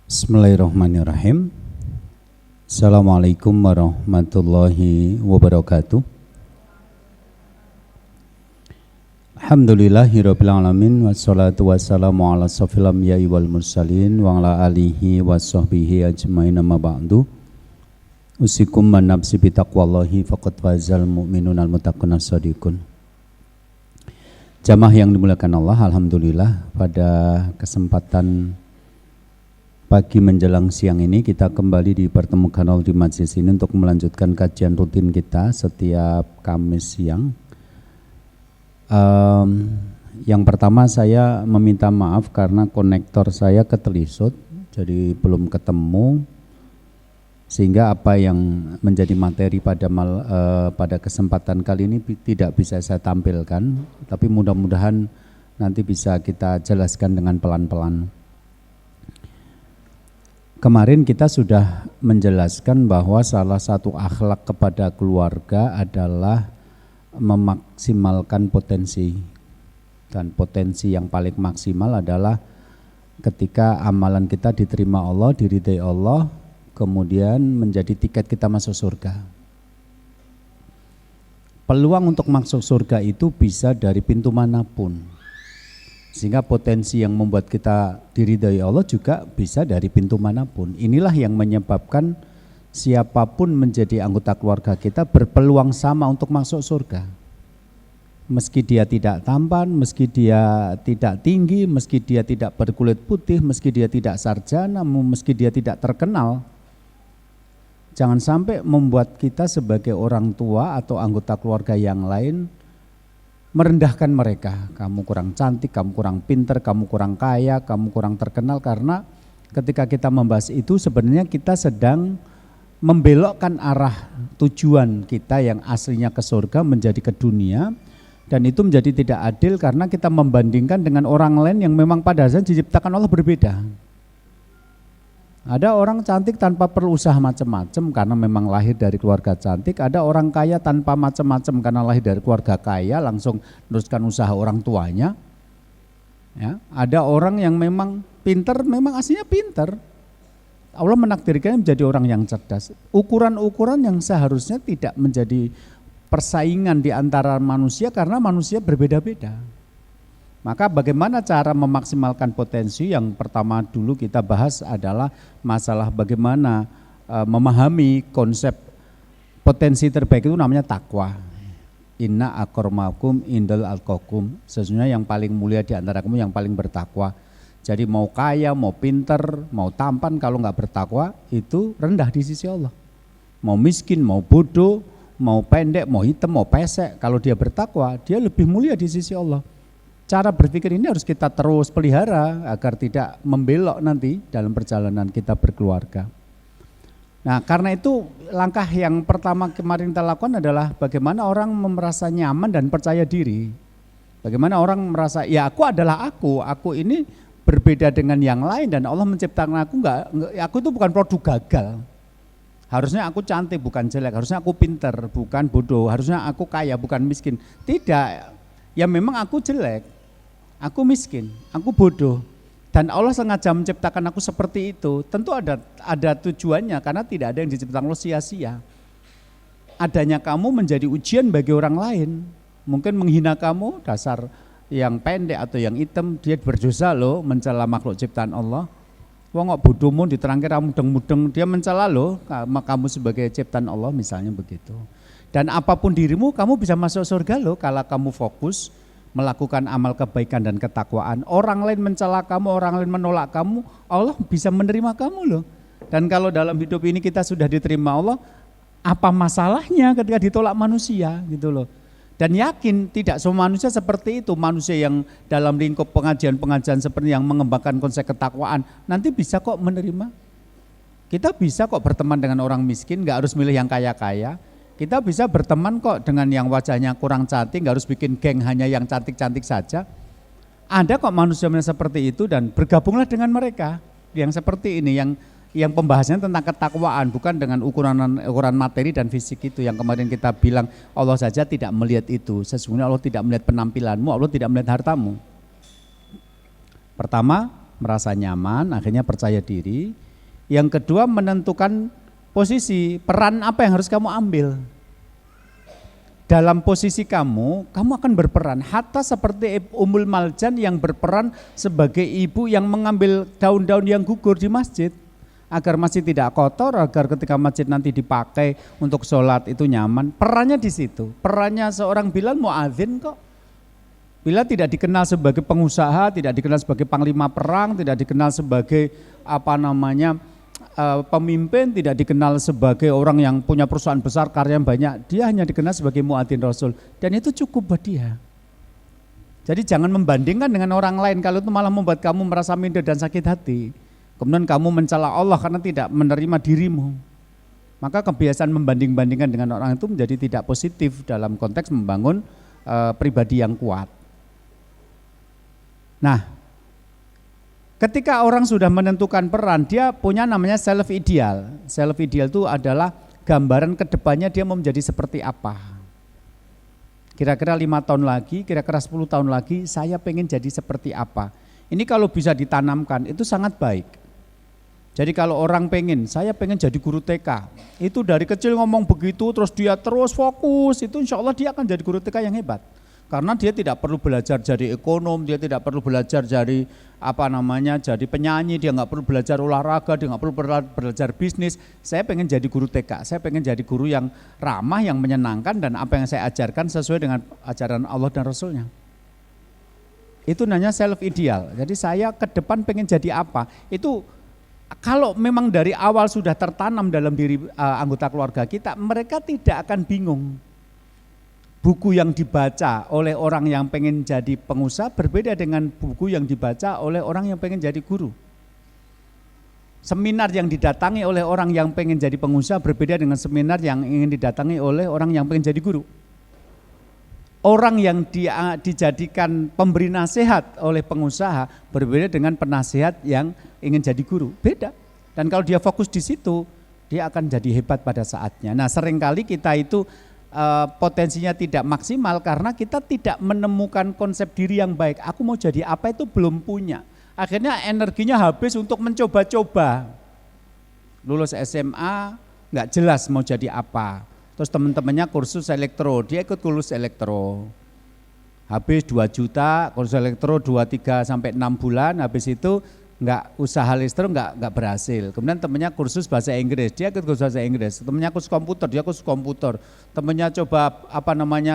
Bismillahirrahmanirrahim. Assalamualaikum warahmatullahi wabarakatuh. Alhamdulillahirabbil alamin wassalatu wassalamu ala asyrofil anbiya'i wal mursalin wa ala alihi washabbihi ajmain amma ba'du. Usikum man nafsi bi taqwallahi faqad fazal mu'minun al muttaqun as-shadiqun. Jamaah yang dimuliakan Allah, alhamdulillah pada kesempatan pagi menjelang siang ini kita kembali dipertemukan di majelis ini untuk melanjutkan kajian rutin kita setiap Kamis siang. Yang pertama saya meminta maaf karena konektor saya ketelisut, jadi belum ketemu, sehingga apa yang menjadi materi pada kesempatan kali ini tidak bisa saya tampilkan, tapi mudah-mudahan nanti bisa kita jelaskan dengan pelan-pelan. Kemarin kita sudah menjelaskan bahwa salah satu akhlak kepada keluarga adalah memaksimalkan potensi, dan potensi yang paling maksimal adalah ketika amalan kita diterima Allah, diridai Allah, kemudian menjadi tiket kita masuk surga. Peluang untuk masuk surga itu bisa dari pintu manapun, sehingga potensi yang membuat kita diridai Allah juga bisa dari pintu manapun. Inilah yang menyebabkan siapapun menjadi anggota keluarga kita berpeluang sama untuk masuk surga. Meski dia tidak tampan, meski dia tidak tinggi, meski dia tidak berkulit putih, meski dia tidak sarjana, meski dia tidak terkenal. Jangan sampai membuat kita sebagai orang tua atau anggota keluarga yang lain merendahkan mereka. Kamu kurang cantik, kamu kurang pinter, kamu kurang kaya, kamu kurang terkenal. Karena ketika kita membahas itu sebenarnya kita sedang membelokkan arah tujuan kita yang aslinya ke surga menjadi ke dunia. Dan itu menjadi tidak adil karena kita membandingkan dengan orang lain yang memang pada dasarnya diciptakan Allah berbeda. Ada orang cantik tanpa perlu usaha macam-macam karena memang lahir dari keluarga cantik. Ada orang kaya tanpa macam-macam karena lahir dari keluarga kaya, langsung meneruskan usaha orang tuanya. Ya, ada orang yang memang pinter, memang aslinya pinter. Allah menakdirkannya menjadi orang yang cerdas. Ukuran-ukuran yang seharusnya tidak menjadi persaingan di antara manusia karena manusia berbeda-beda. Maka bagaimana cara memaksimalkan potensi? Yang pertama dulu kita bahas adalah masalah bagaimana memahami konsep potensi terbaik itu namanya takwa. Inna akramakum indal atqakum. Sesungguhnya yang paling mulia di antara kamu yang paling bertakwa. Jadi mau kaya, mau pinter, mau tampan, kalau nggak bertakwa itu rendah di sisi Allah. Mau miskin, mau bodoh, mau pendek, mau hitam, mau pesek, kalau dia bertakwa dia lebih mulia di sisi Allah. Cara berpikir ini harus kita terus pelihara agar tidak membelok nanti dalam perjalanan kita berkeluarga. Nah, karena itu langkah yang pertama kemarin kita lakukan adalah bagaimana orang merasa nyaman dan percaya diri. Bagaimana orang merasa ya aku adalah aku ini berbeda dengan yang lain dan Allah menciptakan aku itu bukan produk gagal. Harusnya aku cantik bukan jelek, harusnya aku pinter bukan bodoh, harusnya aku kaya bukan miskin. Tidak, ya memang aku jelek, aku miskin, aku bodoh. Dan Allah sengaja menciptakan aku seperti itu. Tentu ada tujuannya karena tidak ada yang diciptakan Allah sia-sia. Adanya kamu menjadi ujian bagi orang lain. Mungkin menghina kamu, dasar yang pendek atau yang hitam, dia berdosa loh mencela makhluk ciptaan Allah. Wong kok bodohmu diterangkan kamu mudeng-mudeng, dia mencela loh kamu sebagai ciptaan Allah misalnya begitu. Dan apapun dirimu kamu bisa masuk surga loh kalau kamu fokus melakukan amal kebaikan dan ketakwaan. Orang lain mencela kamu, orang lain menolak kamu, Allah bisa menerima kamu loh. Dan kalau dalam hidup ini kita sudah diterima Allah, apa masalahnya ketika ditolak manusia gitu loh. Dan yakin tidak semua manusia seperti itu, manusia yang dalam lingkup pengajian-pengajian seperti yang mengembangkan konsep ketakwaan, nanti bisa kok menerima. Kita bisa kok berteman dengan orang miskin, gak harus milih yang kaya-kaya. Kita bisa berteman kok dengan yang wajahnya kurang cantik, gak harus bikin geng hanya yang cantik-cantik saja. Ada kok manusia seperti itu dan bergabunglah dengan mereka yang seperti ini, yang pembahasannya tentang ketakwaan, bukan dengan ukuran materi dan fisik itu yang kemarin kita bilang Allah saja tidak melihat itu. Sesungguhnya Allah tidak melihat penampilanmu, Allah tidak melihat hartamu. Pertama, merasa nyaman, akhirnya percaya diri. Yang kedua, menentukan posisi, peran apa yang harus kamu ambil. Dalam posisi kamu akan berperan. Hatta seperti Ummul Maljan yang berperan sebagai ibu yang mengambil daun-daun yang gugur di masjid. Agar masjid tidak kotor, agar ketika masjid nanti dipakai untuk sholat itu nyaman. Perannya di situ. Perannya seorang Bilal muadzin kok. Bilal tidak dikenal sebagai pengusaha, tidak dikenal sebagai panglima perang, tidak dikenal sebagai pemimpin, tidak dikenal sebagai orang yang punya perusahaan besar, karya yang banyak. Dia hanya dikenal sebagai muadzin Rasul. Dan itu cukup buat dia. Jadi jangan membandingkan dengan orang lain, kalau itu malah membuat kamu merasa minder dan sakit hati. Kemudian kamu mencela Allah karena tidak menerima dirimu. Maka kebiasaan membanding-bandingkan dengan orang itu menjadi tidak positif dalam konteks membangun pribadi yang kuat. Nah, ketika orang sudah menentukan peran, dia punya namanya self ideal. Self ideal itu adalah gambaran kedepannya dia mau menjadi seperti apa. Kira-kira 5 tahun lagi, kira-kira 10 tahun lagi saya pengen jadi seperti apa. Ini kalau bisa ditanamkan itu sangat baik. Jadi kalau orang saya pengen jadi guru TK, itu dari kecil ngomong begitu, terus dia terus fokus, itu insya Allah dia akan jadi guru TK yang hebat. Karena dia tidak perlu belajar jadi ekonom, dia tidak perlu belajar jadi jadi penyanyi, dia nggak perlu belajar olahraga, dia nggak perlu belajar bisnis. Saya pengen jadi guru TK, saya pengen jadi guru yang ramah, yang menyenangkan, dan apa yang saya ajarkan sesuai dengan ajaran Allah dan Rasulnya. Itu namanya self ideal. Jadi saya ke depan pengen jadi apa, itu kalau memang dari awal sudah tertanam dalam diri anggota keluarga kita, mereka tidak akan bingung. Buku yang dibaca oleh orang yang pengen jadi pengusaha berbeda dengan buku yang dibaca oleh orang yang pengen jadi guru. Seminar yang didatangi oleh orang yang pengen jadi pengusaha berbeda dengan seminar yang ingin didatangi oleh orang yang pengen jadi guru. Orang yang dijadikan pemberi nasihat oleh pengusaha berbeda dengan penasihat yang ingin jadi guru, beda. Dan kalau dia fokus di situ, dia akan jadi hebat pada saatnya. Nah, seringkali kita itu potensinya tidak maksimal karena kita tidak menemukan konsep diri yang baik. Aku mau jadi apa itu belum punya. Akhirnya energinya habis untuk mencoba-coba. Lulus SMA nggak jelas mau jadi apa. Terus teman-temannya kursus elektro, dia ikut kursus elektro. Habis 2 juta, kursus elektro 2, 3 sampai 6 bulan, habis itu enggak usaha listro enggak berhasil. Kemudian temannya kursus bahasa Inggris, dia ikut kursus bahasa Inggris. Temannya kursus komputer, dia kursus komputer. Temannya coba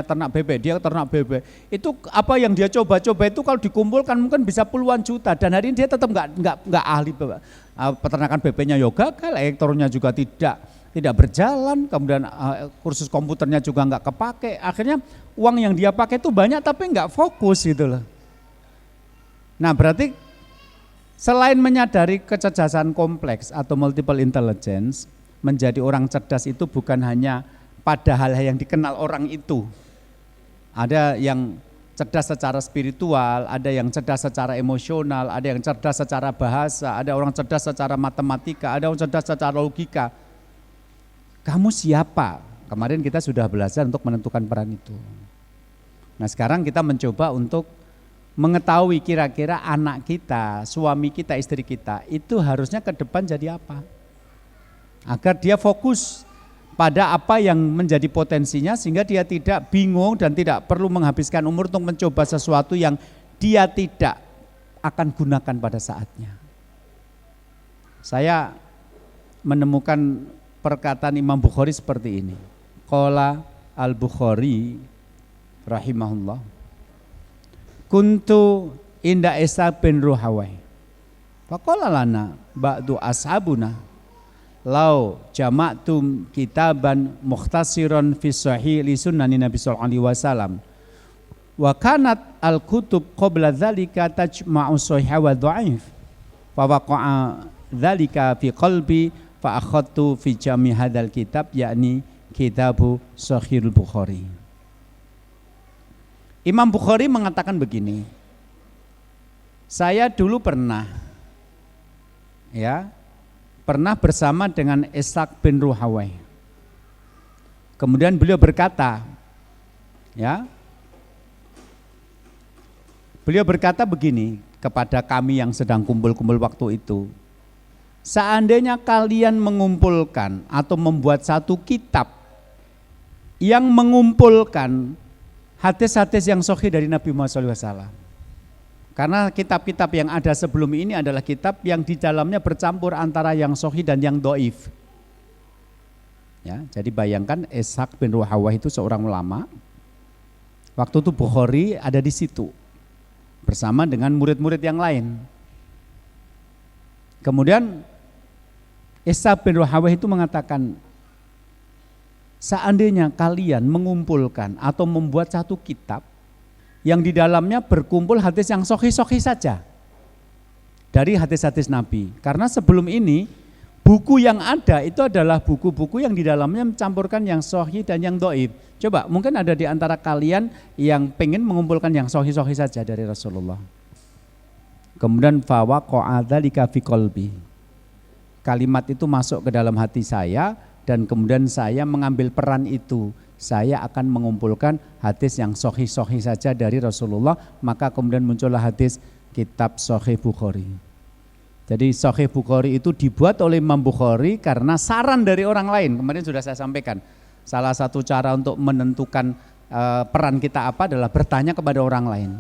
ternak bebek, dia ternak bebek. Itu apa yang dia coba-coba itu kalau dikumpulkan mungkin bisa puluhan juta, dan hari ini dia tetap enggak ahli peternakan bebeknya, yoga gagal, elektronya juga tidak berjalan, kemudian kursus komputernya juga enggak kepake. Akhirnya uang yang dia pakai itu banyak tapi enggak fokus gitu loh. Nah, berarti selain menyadari kecerdasan kompleks atau multiple intelligence, menjadi orang cerdas itu bukan hanya pada hal-hal yang dikenal orang itu. Ada yang cerdas secara spiritual, ada yang cerdas secara emosional, ada yang cerdas secara bahasa, ada orang cerdas secara matematika, ada orang cerdas secara logika. Kamu siapa? Kemarin kita sudah belajar untuk menentukan peran itu. Nah, sekarang kita mencoba untuk mengetahui kira-kira anak kita, suami kita, istri kita itu harusnya ke depan jadi apa. Agar dia fokus pada apa yang menjadi potensinya sehingga dia tidak bingung dan tidak perlu menghabiskan umur untuk mencoba sesuatu yang dia tidak akan gunakan pada saatnya. Saya menemukan perkataan Imam Bukhari seperti ini. Qala al-Bukhari rahimahullah, kuntu inda Isa bin Ruhawai faqala lana ba'du ashabuna law jama'tum kitaban mukhtasiran fi sahih li sunnani Nabi sallallahu alaihi wasallam wa kanat al-kutub qabla dzalika tajma'u sahih wa dha'if fa waqa'a dzalika fi qalbi fa akhadtu fi jami hadzal kitab yakni kitabu Sahihul Bukhari. Imam Bukhari mengatakan begini, saya dulu pernah bersama dengan Ishaq bin Ruhawai. Kemudian beliau berkata, beliau berkata begini, kepada kami yang sedang kumpul-kumpul waktu itu. Seandainya kalian mengumpulkan atau membuat satu kitab yang mengumpulkan hadis-hadis yang sahih dari Nabi Muhammad SAW. Karena kitab-kitab yang ada sebelum ini adalah kitab yang di dalamnya bercampur antara yang sahih dan yang dhaif. Ya, jadi bayangkan Ishaq bin Ruhawah itu seorang ulama. Waktu itu Bukhari ada di situ bersama dengan murid-murid yang lain. Kemudian Ishaq bin Ruhawah itu mengatakan, seandainya kalian mengumpulkan atau membuat satu kitab yang di dalamnya berkumpul hadis yang sahih-sahih saja dari hadis-hadis Nabi. Karena sebelum ini buku yang ada itu adalah buku-buku yang di dalamnya mencampurkan yang sahih dan yang dhaif. Coba mungkin ada di antara kalian yang pengen mengumpulkan yang sahih-sahih saja dari Rasulullah. Kemudian fawaqa'a dzalika fi qalbi. Kalimat itu masuk ke dalam hati saya dan kemudian saya mengambil peran itu. Saya akan mengumpulkan hadis yang sahih-sahih saja dari Rasulullah, maka kemudian muncullah hadis kitab Sahih Bukhari. Jadi Sahih Bukhari itu dibuat oleh Imam Bukhari karena saran dari orang lain. Kemarin sudah saya sampaikan, salah satu cara untuk menentukan peran kita apa adalah bertanya kepada orang lain.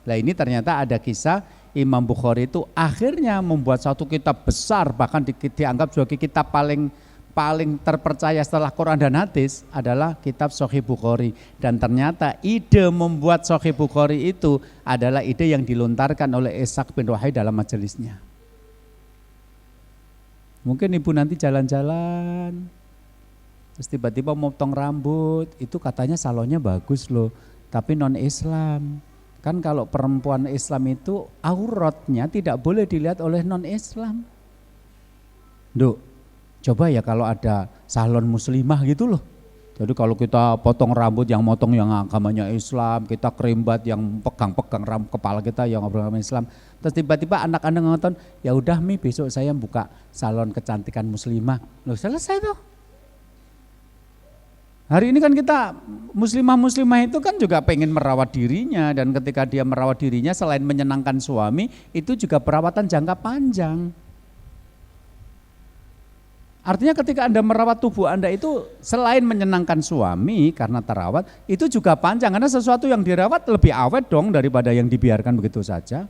Nah ini ternyata ada kisah Imam Bukhari itu akhirnya membuat satu kitab besar, bahkan dianggap sebagai kitab paling terpercaya setelah Quran dan hadis adalah kitab Sahih Bukhari. Dan ternyata ide membuat Sahih Bukhari itu adalah ide yang dilontarkan oleh Ishaq bin Ruhawah dalam majelisnya. Mungkin ibu nanti jalan-jalan terus tiba-tiba motong rambut, itu katanya salonnya bagus loh, tapi non Islam. Kan kalau perempuan Islam itu auratnya tidak boleh dilihat oleh non Islam. Duh, coba ya kalau ada salon muslimah gitu loh. Jadi kalau kita potong rambut yang motong yang agamanya Islam, kita kerimbat yang pegang-pegang rambut kepala kita yang agama Islam. Terus tiba-tiba anak-anak nonton, ya udah Mi besok saya buka salon kecantikan muslimah. Loh selesai tuh. Hari ini kan kita muslimah-muslimah itu kan juga pengen merawat dirinya, dan ketika dia merawat dirinya selain menyenangkan suami, itu juga perawatan jangka panjang. Artinya ketika Anda merawat tubuh Anda itu selain menyenangkan suami karena terawat, itu juga panjang, karena sesuatu yang dirawat lebih awet dong daripada yang dibiarkan begitu saja.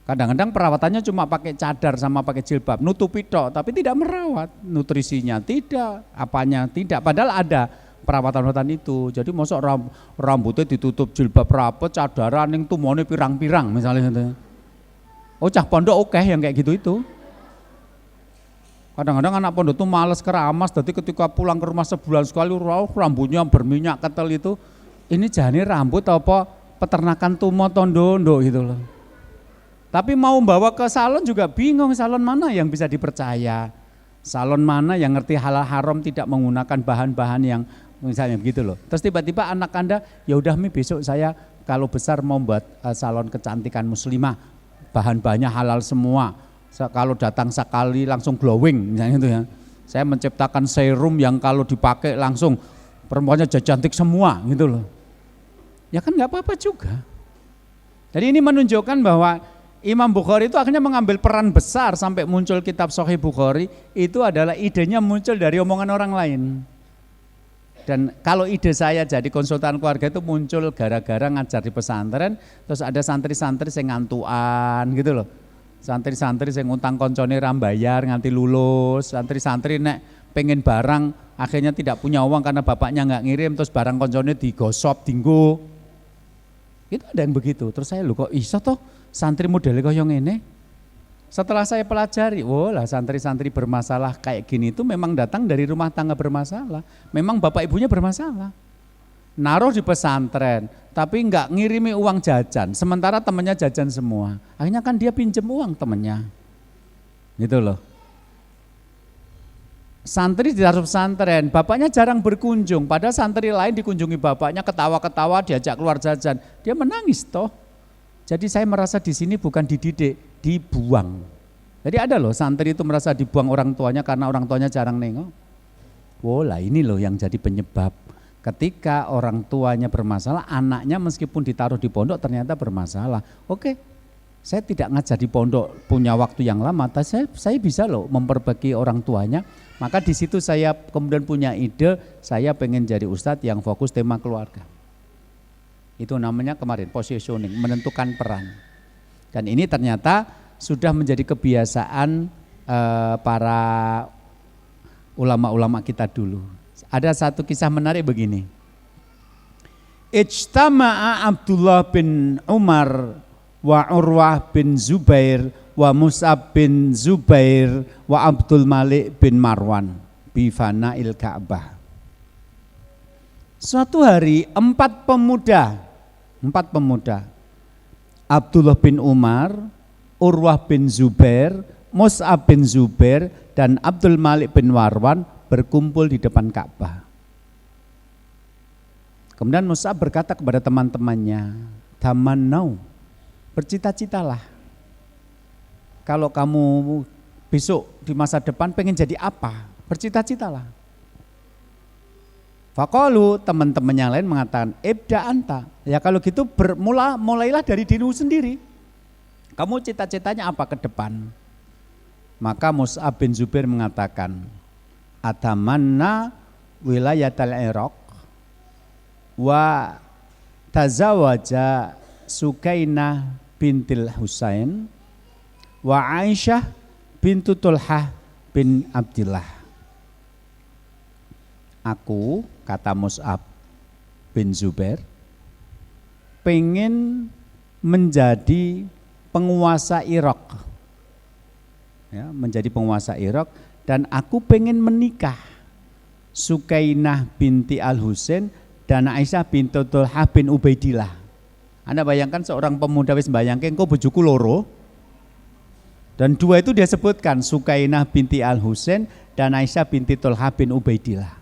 Kadang-kadang perawatannya cuma pakai cadar sama pakai jilbab, nutupi tok, tapi tidak merawat, nutrisinya tidak, apanya tidak, padahal ada perawatan-perawatan itu. Jadi mosok rambutnya ditutup jilbab rapet, cadaran yang tumone pirang-pirang misalnya gitu. Oh cah pondok oke yang kayak gitu itu. Kadang-kadang anak pondok itu males keramas, jadi ketika pulang ke rumah sebulan sekali rambutnya berminyak ketel itu, ini jane rambut apa peternakan tumor tondondo gitu loh. Tapi mau bawa ke salon juga bingung, salon mana yang bisa dipercaya, salon mana yang ngerti halal haram, tidak menggunakan bahan-bahan yang misalnya begitu loh. Terus tiba-tiba anak Anda, ya udah Mi besok saya kalau besar mau buat salon kecantikan muslimah, bahan-bahannya halal semua. Kalau datang sekali langsung glowing misalnya itu ya. Saya menciptakan serum yang kalau dipakai langsung perempuannya cantik semua gitu loh. Ya kan nggak apa-apa juga. Jadi ini menunjukkan bahwa Imam Bukhari itu akhirnya mengambil peran besar sampai muncul kitab Sahih Bukhari, itu adalah idenya muncul dari omongan orang lain. Dan kalau ide saya jadi konsultan keluarga itu muncul gara-gara ngajar di pesantren, terus ada santri-santri yang ngantuan gitu loh. Santri-santri yang ngutang koncone rambayar nganti lulus, santri-santri nek pengen barang akhirnya tidak punya uang karena bapaknya nggak ngirim, terus barang koncone digosop, dinggo. Itu ada yang begitu. Terus saya kok iso toh santri modelnya kaya ngene. Setelah saya pelajari, lah santri-santri bermasalah kayak gini itu memang datang dari rumah tangga bermasalah. Memang bapak ibunya bermasalah. Naruh di pesantren, tapi enggak ngirimi uang jajan, sementara temannya jajan semua. Akhirnya kan dia pinjem uang temannya. Gitu loh. Santri ditaruh pesantren, bapaknya jarang berkunjung, padahal santri lain dikunjungi bapaknya, ketawa-ketawa, diajak keluar jajan. Dia menangis toh. Jadi saya merasa di sini bukan dididik, dibuang. Jadi ada loh santri itu merasa dibuang orang tuanya karena orang tuanya jarang nengok. Lah ini loh yang jadi penyebab. Ketika orang tuanya bermasalah, anaknya meskipun ditaruh di pondok ternyata bermasalah. Oke, Saya tidak ngajar di pondok punya waktu yang lama, tapi saya bisa loh memperbagi orang tuanya. Maka di situ saya kemudian punya ide, saya pengen jadi ustadz yang fokus tema keluarga. Itu namanya kemarin positioning, menentukan peran. Dan ini ternyata sudah menjadi kebiasaan para ulama-ulama kita dulu. Ada satu kisah menarik begini. Ijtama'a Abdullah bin Umar wa Urwah bin Zubair wa Mus'ab bin Zubair wa Abdul Malik bin Marwan bi fana'il Ka'bah. Suatu hari empat pemuda Abdullah bin Umar, Urwah bin Zubair, Mus'ab bin Zubair dan Abdul Malik bin Marwan berkumpul di depan Ka'bah. Kemudian Mus'ab berkata kepada teman-temannya, "Tamannau, bercita-citalah. Kalau kamu besok di masa depan pengen jadi apa? Bercita-citalah." Faqalu, teman-teman yang lain mengatakan, "Ibda anta." Ya kalau gitu mulailah dari dirimu sendiri. Kamu cita-citanya apa ke depan? Maka Mus'ab bin Zubair mengatakan, "Atamanna wilayatal Iraq wa tazawaja Sukainah bintil Husain wa Aisyah bintu Tulhah bin Abdillah." Aku, kata Mus'ab bin Zubair, pengen menjadi penguasa Irak. Ya, menjadi penguasa Irak, dan aku pengen menikah Sukainah binti Al-Husain dan Aisyah binti Tulhah bin Ubaidillah. Anda bayangkan seorang pemuda wis bayangke engko bojoku loro. Dan dua itu dia sebutkan, Sukainah binti Al-Husain dan Aisyah binti Tulhah bin Ubaidillah.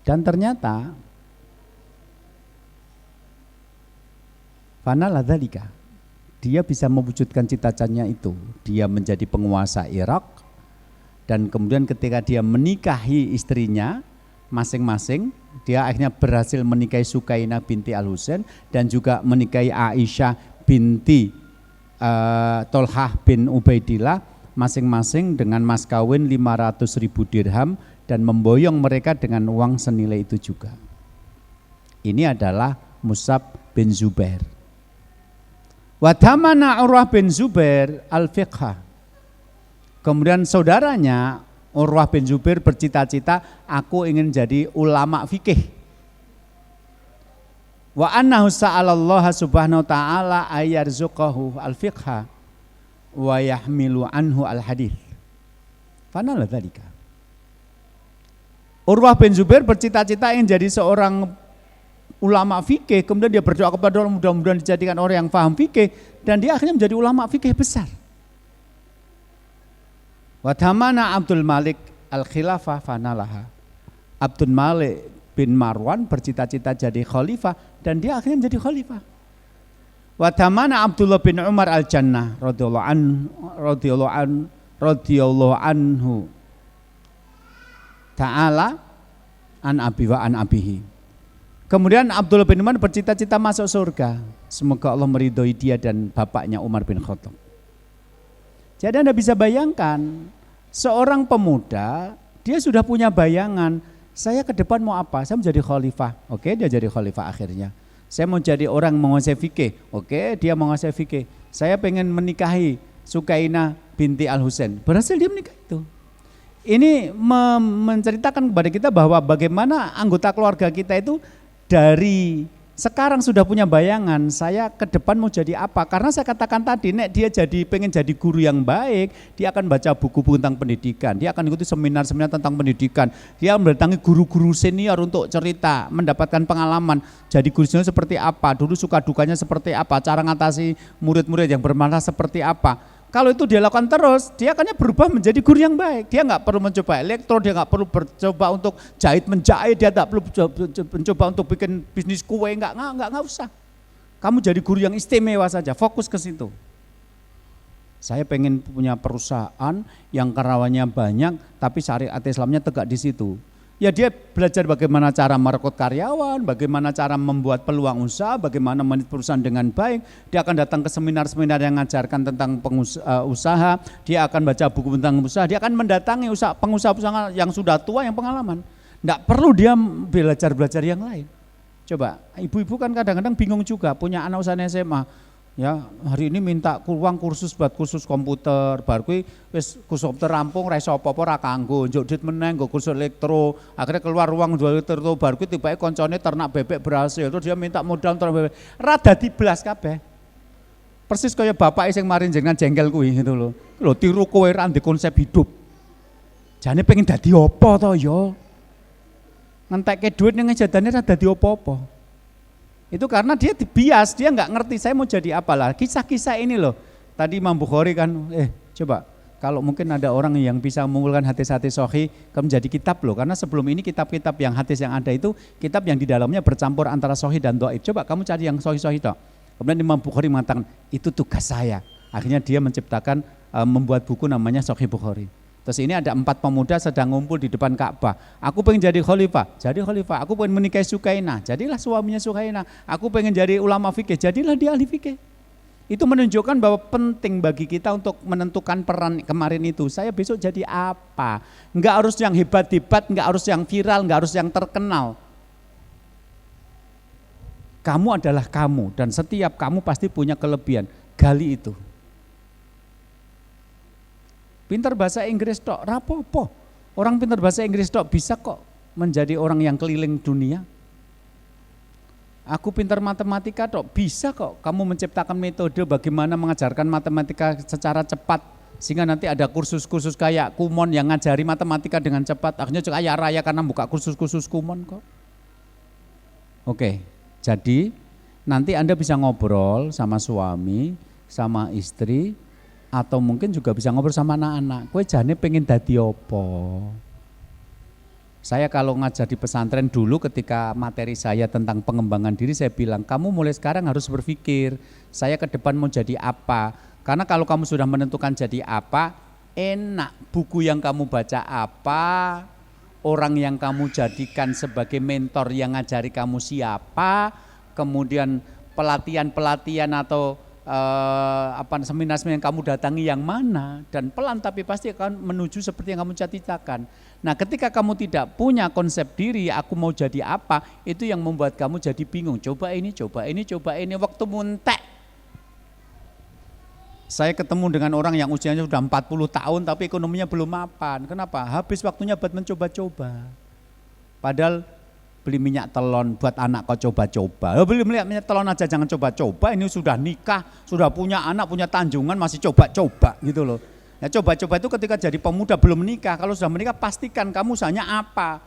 Dan ternyata fanala dzalika, dia bisa mewujudkan cita-citanya itu. Dia menjadi penguasa Irak, dan kemudian ketika dia menikahi istrinya masing-masing, dia akhirnya berhasil menikahi Sukainah binti Al-Husain dan juga menikahi Aisyah binti Tulhah bin Ubaidillah, masing-masing dengan mas kawin 500.000 dirham dan memboyong mereka dengan uang senilai itu juga. Ini adalah Mus'ab bin Zubair. Wa tamana Urwah bin Zubair al-fiqha. Kemudian saudaranya Urwah bin Zubair bercita-cita, aku ingin jadi ulama fikih. Wa annahu sa'alallaha subhanahu wa ta'ala ayyarzuqahu al-fiqha wa yahmilu anhu al-hadith. Fanala dzalika. Urwah bin Zubair bercita-cita ingin jadi seorang ulama fikih, kemudian dia berdoa kepada Allah mudah-mudahan dijadikan orang yang paham fikih, dan dia akhirnya menjadi ulama fikih besar. Wa tamana Abdul Malik al-khilafah fanalaha. Abdul Malik bin Marwan bercita-cita jadi khalifah dan dia akhirnya menjadi khalifah. Wa tamana Abdullah bin Umar al-Jannah radhiyallahu anhu ta'ala an abi wa an abihi. Kemudian Abdullah bin Umar bercita-cita masuk surga. Semoga Allah meridhoi dia dan bapaknya Umar bin Khattab. Jadi Anda bisa bayangkan, seorang pemuda, dia sudah punya bayangan, saya ke depan mau apa? Saya menjadi khalifah. Oke, dia jadi khalifah akhirnya. Saya mau jadi orang menguasai fikih. Oke, dia menguasai fikih. Saya pengen menikahi Sukainah binti Al-Husain. Berhasil dia menikah itu. Ini menceritakan kepada kita bahwa bagaimana anggota keluarga kita itu dari sekarang sudah punya bayangan, saya ke depan mau jadi apa. Karena saya katakan tadi, nek dia pengen jadi guru yang baik, dia akan baca buku-buku tentang pendidikan, dia akan ikuti seminar-seminar tentang pendidikan, dia mendatangi guru-guru senior untuk cerita, mendapatkan pengalaman, jadi guru senior seperti apa, dulu suka dukanya seperti apa, cara ngatasi murid-murid yang bermasalah seperti apa. Kalau itu dia lakukan terus, dia akan berubah menjadi guru yang baik. Dia nggak perlu mencoba elektro, dia nggak perlu mencoba untuk menjahit, dia nggak perlu mencoba untuk bikin bisnis kue, nggak usah. Kamu jadi guru yang istimewa saja, fokus ke situ. Saya pengen punya perusahaan yang karyawannya banyak, tapi syariat Islamnya tegak di situ. Ya dia belajar bagaimana cara merekrut karyawan, bagaimana cara membuat peluang usaha, bagaimana menit perusahaan dengan baik. Dia akan datang ke seminar-seminar yang mengajarkan tentang usaha, dia akan baca buku tentang usaha, dia akan mendatangi pengusaha-pengusaha yang sudah tua yang pengalaman. Enggak perlu dia belajar yang lain. Coba, ibu-ibu kan kadang-kadang bingung juga, punya anak usaha SMA. Ya, hari ini minta uang kursus buat kursus komputer, baru kuwi wis kursus komputer rampung ra iso apa-apa ra kanggo, njuk dit meneh nggo kursus elektro, akhirnya keluar uang 2 liter tuh, baru kuwi tibake koncone ternak bebek berhasil, terus dia minta modal ternak bebek, ra dadi blas kabeh. Persis kaya bapak sing marin jenengan jengkel kuwi gitu lho. Lho tiru kowe ra ndek konsep hidup. Jane pengen dadi apa to ya? Ngentekke duit ning jadane ra dadi apa-apa. Itu karena dia bias, dia nggak ngerti saya mau jadi apalah. Kisah-kisah ini loh, tadi Imam Bukhari kan, coba kalau mungkin ada orang yang bisa mengumpulkan hadis-hadis sahih menjadi kitab loh. Karena sebelum ini kitab-kitab yang hadis yang ada itu kitab yang di dalamnya bercampur antara sahih dan dhaif. Coba kamu cari yang sahih-sahih toh. Kemudian Imam Bukhari mengatakan itu tugas saya. Akhirnya dia menciptakan membuat buku namanya Sahih Bukhari. Terus ini ada 4 pemuda sedang ngumpul di depan Ka'bah. Aku pengen jadi khalifah, jadi khalifah. Aku pengen menikahi Sukainah, jadilah suaminya Sukainah. Aku pengen jadi ulama fikih, jadilah dia ahli fikih. Itu menunjukkan bahwa penting bagi kita untuk menentukan peran kemarin itu. Saya besok jadi apa? Enggak harus yang hebat-hebat, enggak harus yang viral, enggak harus yang terkenal. Kamu adalah kamu dan setiap kamu pasti punya kelebihan. Gali itu. Pintar bahasa Inggris tok, rapopo. Orang pintar bahasa Inggris tok bisa kok menjadi orang yang keliling dunia. Aku pintar matematika tok, bisa kok kamu menciptakan metode bagaimana mengajarkan matematika secara cepat. Sehingga nanti ada kursus-kursus kayak Kumon yang ngajari matematika dengan cepat. Akhirnya kaya raya karena buka kursus-kursus Kumon kok. Oke, jadi nanti Anda bisa ngobrol sama suami, sama istri, atau mungkin juga bisa ngobrol sama anak-anak. Kowe jane pengen dadi apa? Saya kalau ngajar di pesantren dulu ketika materi saya tentang pengembangan diri, saya bilang kamu mulai sekarang harus berpikir saya ke depan mau jadi apa. Karena kalau kamu sudah menentukan jadi apa, enak buku yang kamu baca apa, orang yang kamu jadikan sebagai mentor yang ngajari kamu siapa, kemudian pelatihan-pelatihan atau seminar-seminar yang kamu datangi yang mana, dan pelan tapi pasti akan menuju seperti yang kamu cita-citakan. Nah ketika kamu tidak punya konsep diri, aku mau jadi apa, itu yang membuat kamu jadi bingung, coba ini, waktu muntek. Saya ketemu dengan orang yang usianya sudah 40 tahun tapi ekonominya belum mapan. Kenapa? Habis waktunya buat mencoba-coba. Padahal beli minyak telon buat anak kau coba-coba. Beli minyak telon aja jangan coba-coba, ini sudah nikah, sudah punya anak, punya tanggungan masih coba-coba gitu loh. Ya coba-coba itu ketika jadi pemuda belum menikah, kalau sudah menikah pastikan kamu usahanya apa.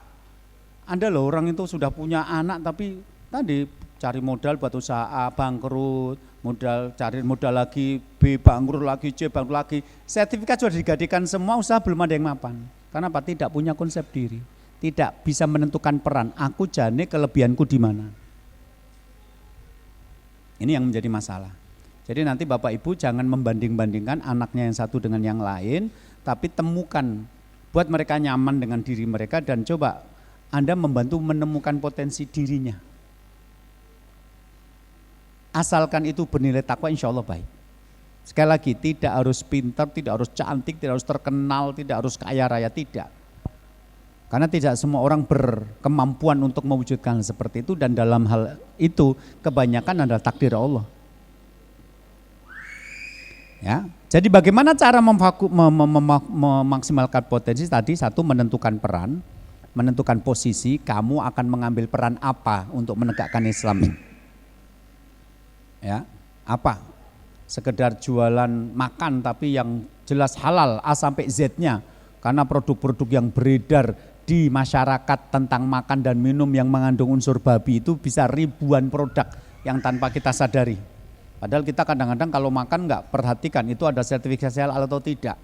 Anda loh orang itu sudah punya anak tapi tadi cari modal buat usaha A, bangkrut, cari modal lagi B, bangkrut lagi C, bangkrut lagi. Sertifikat sudah digadikan semua, usaha belum ada yang mapan. Karena apa? Tidak punya konsep diri. Tidak bisa menentukan peran, aku jane kelebihanku di mana. Ini yang menjadi masalah. Jadi nanti Bapak Ibu jangan membanding-bandingkan anaknya yang satu dengan yang lain, tapi temukan, buat mereka nyaman dengan diri mereka dan coba Anda membantu menemukan potensi dirinya. Asalkan itu bernilai takwa, insya Allah baik. Sekali lagi, tidak harus pintar, tidak harus cantik, tidak harus terkenal, tidak harus kaya raya, tidak. Karena tidak semua orang berkemampuan untuk mewujudkan seperti itu dan dalam hal itu kebanyakan adalah takdir Allah. Ya, jadi bagaimana cara memaksimalkan potensi tadi? Satu, menentukan peran, menentukan posisi, kamu akan mengambil peran apa untuk menegakkan Islam. Ya, apa? Sekedar jualan makan tapi yang jelas halal A sampai Z-nya. Karena produk-produk yang beredar di masyarakat tentang makan dan minum yang mengandung unsur babi itu bisa ribuan produk yang tanpa kita sadari. Padahal kita kadang-kadang kalau makan nggak perhatikan itu ada sertifikasi halal atau tidak.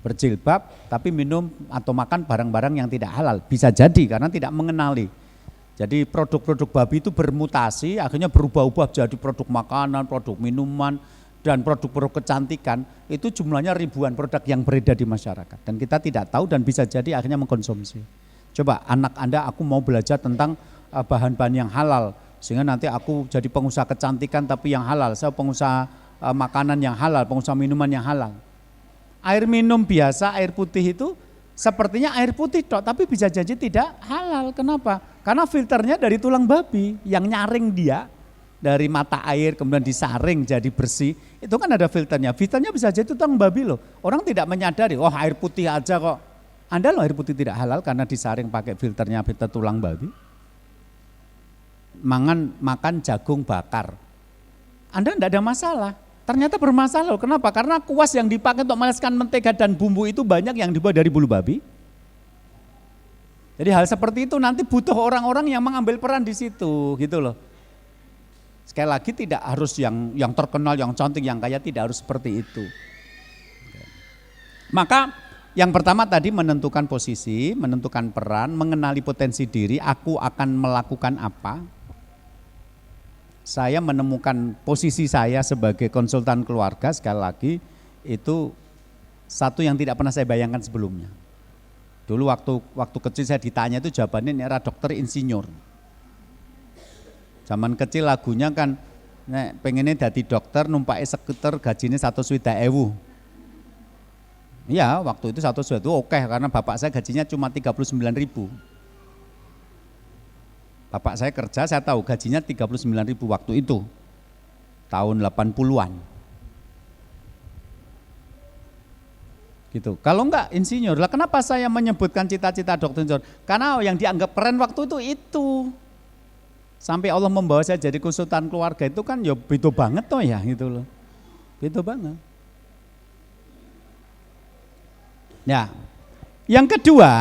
Berjilbab tapi minum atau makan barang-barang yang tidak halal. Bisa jadi karena tidak mengenali. Jadi produk-produk babi itu bermutasi akhirnya berubah-ubah jadi produk makanan, produk minuman, dan produk-produk kecantikan. Itu jumlahnya ribuan produk yang beredar di masyarakat. Dan kita tidak tahu dan bisa jadi akhirnya mengkonsumsi. Coba anak Anda, aku mau belajar tentang bahan-bahan yang halal, sehingga nanti aku jadi pengusaha kecantikan tapi yang halal, saya pengusaha makanan yang halal, pengusaha minuman yang halal. Air minum biasa, air putih itu sepertinya air putih tok, tapi bisa jadi tidak halal. Kenapa? Karena filternya dari tulang babi yang nyaring dia dari mata air kemudian disaring jadi bersih. Itu kan ada filternya. Filternya bisa jadi tulang babi loh. Orang tidak menyadari, oh air putih aja kok. Anda loh air putih tidak halal karena disaring pakai filternya, filter tulang babi. Makan jagung bakar. Anda tidak ada masalah. Ternyata bermasalah loh. Kenapa? Karena kuas yang dipakai untuk meleskan mentega dan bumbu itu banyak yang dibuat dari bulu babi. Jadi hal seperti itu nanti butuh orang-orang yang mengambil peran di situ, gitu loh. Sekali lagi tidak harus yang terkenal, yang cantik, yang kaya, tidak harus seperti itu. Maka yang pertama tadi menentukan posisi, menentukan peran, mengenali potensi diri, aku akan melakukan apa. Saya menemukan posisi saya sebagai konsultan keluarga, sekali lagi itu satu yang tidak pernah saya bayangkan sebelumnya. Dulu waktu kecil saya ditanya itu jawabannya ini era dokter insinyur. Zaman kecil lagunya kan pengennya jadi dokter numpai skuter gajinya 1.000.000. Iya waktu itu 1.000.000 itu oke karena bapak saya gajinya cuma 39.000. Bapak saya kerja, saya tahu gajinya 39.000 waktu itu, tahun 80-an. Gitu. Kalau enggak insinyur, lah kenapa saya menyebutkan cita-cita dokter insinyur? Karena yang dianggap keren waktu itu. Sampai Allah membawa saya jadi konsultan keluarga itu kan ya beda banget toh ya gitu loh. Beda banget. Ya. Yang kedua,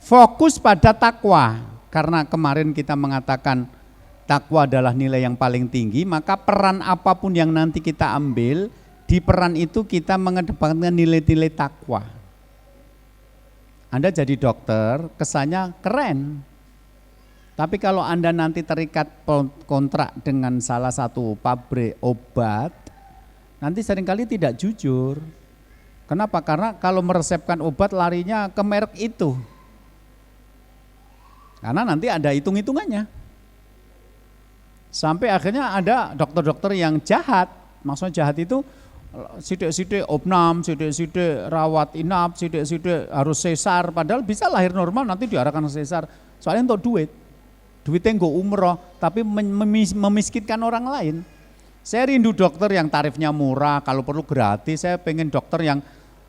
fokus pada takwa, karena kemarin kita mengatakan takwa adalah nilai yang paling tinggi, maka peran apapun yang nanti kita ambil, di peran itu kita mengedepankan nilai-nilai takwa. Anda jadi dokter, kesannya keren. Tapi kalau Anda nanti terikat kontrak dengan salah satu pabrik obat, nanti seringkali tidak jujur. Kenapa? Karena kalau meresepkan obat larinya ke merek itu. Karena nanti ada hitung-hitungannya. Sampai akhirnya ada dokter-dokter yang jahat. Maksudnya jahat itu sidik-sidik opnam, sidik-sidik rawat inap, sidik-sidik harus sesar. Padahal bisa lahir normal nanti diarahkan sesar. Soalnya untuk duit. Duitnya nggak umroh tapi memiskinkan orang lain. Saya rindu dokter yang tarifnya murah, kalau perlu gratis. Saya pengen dokter yang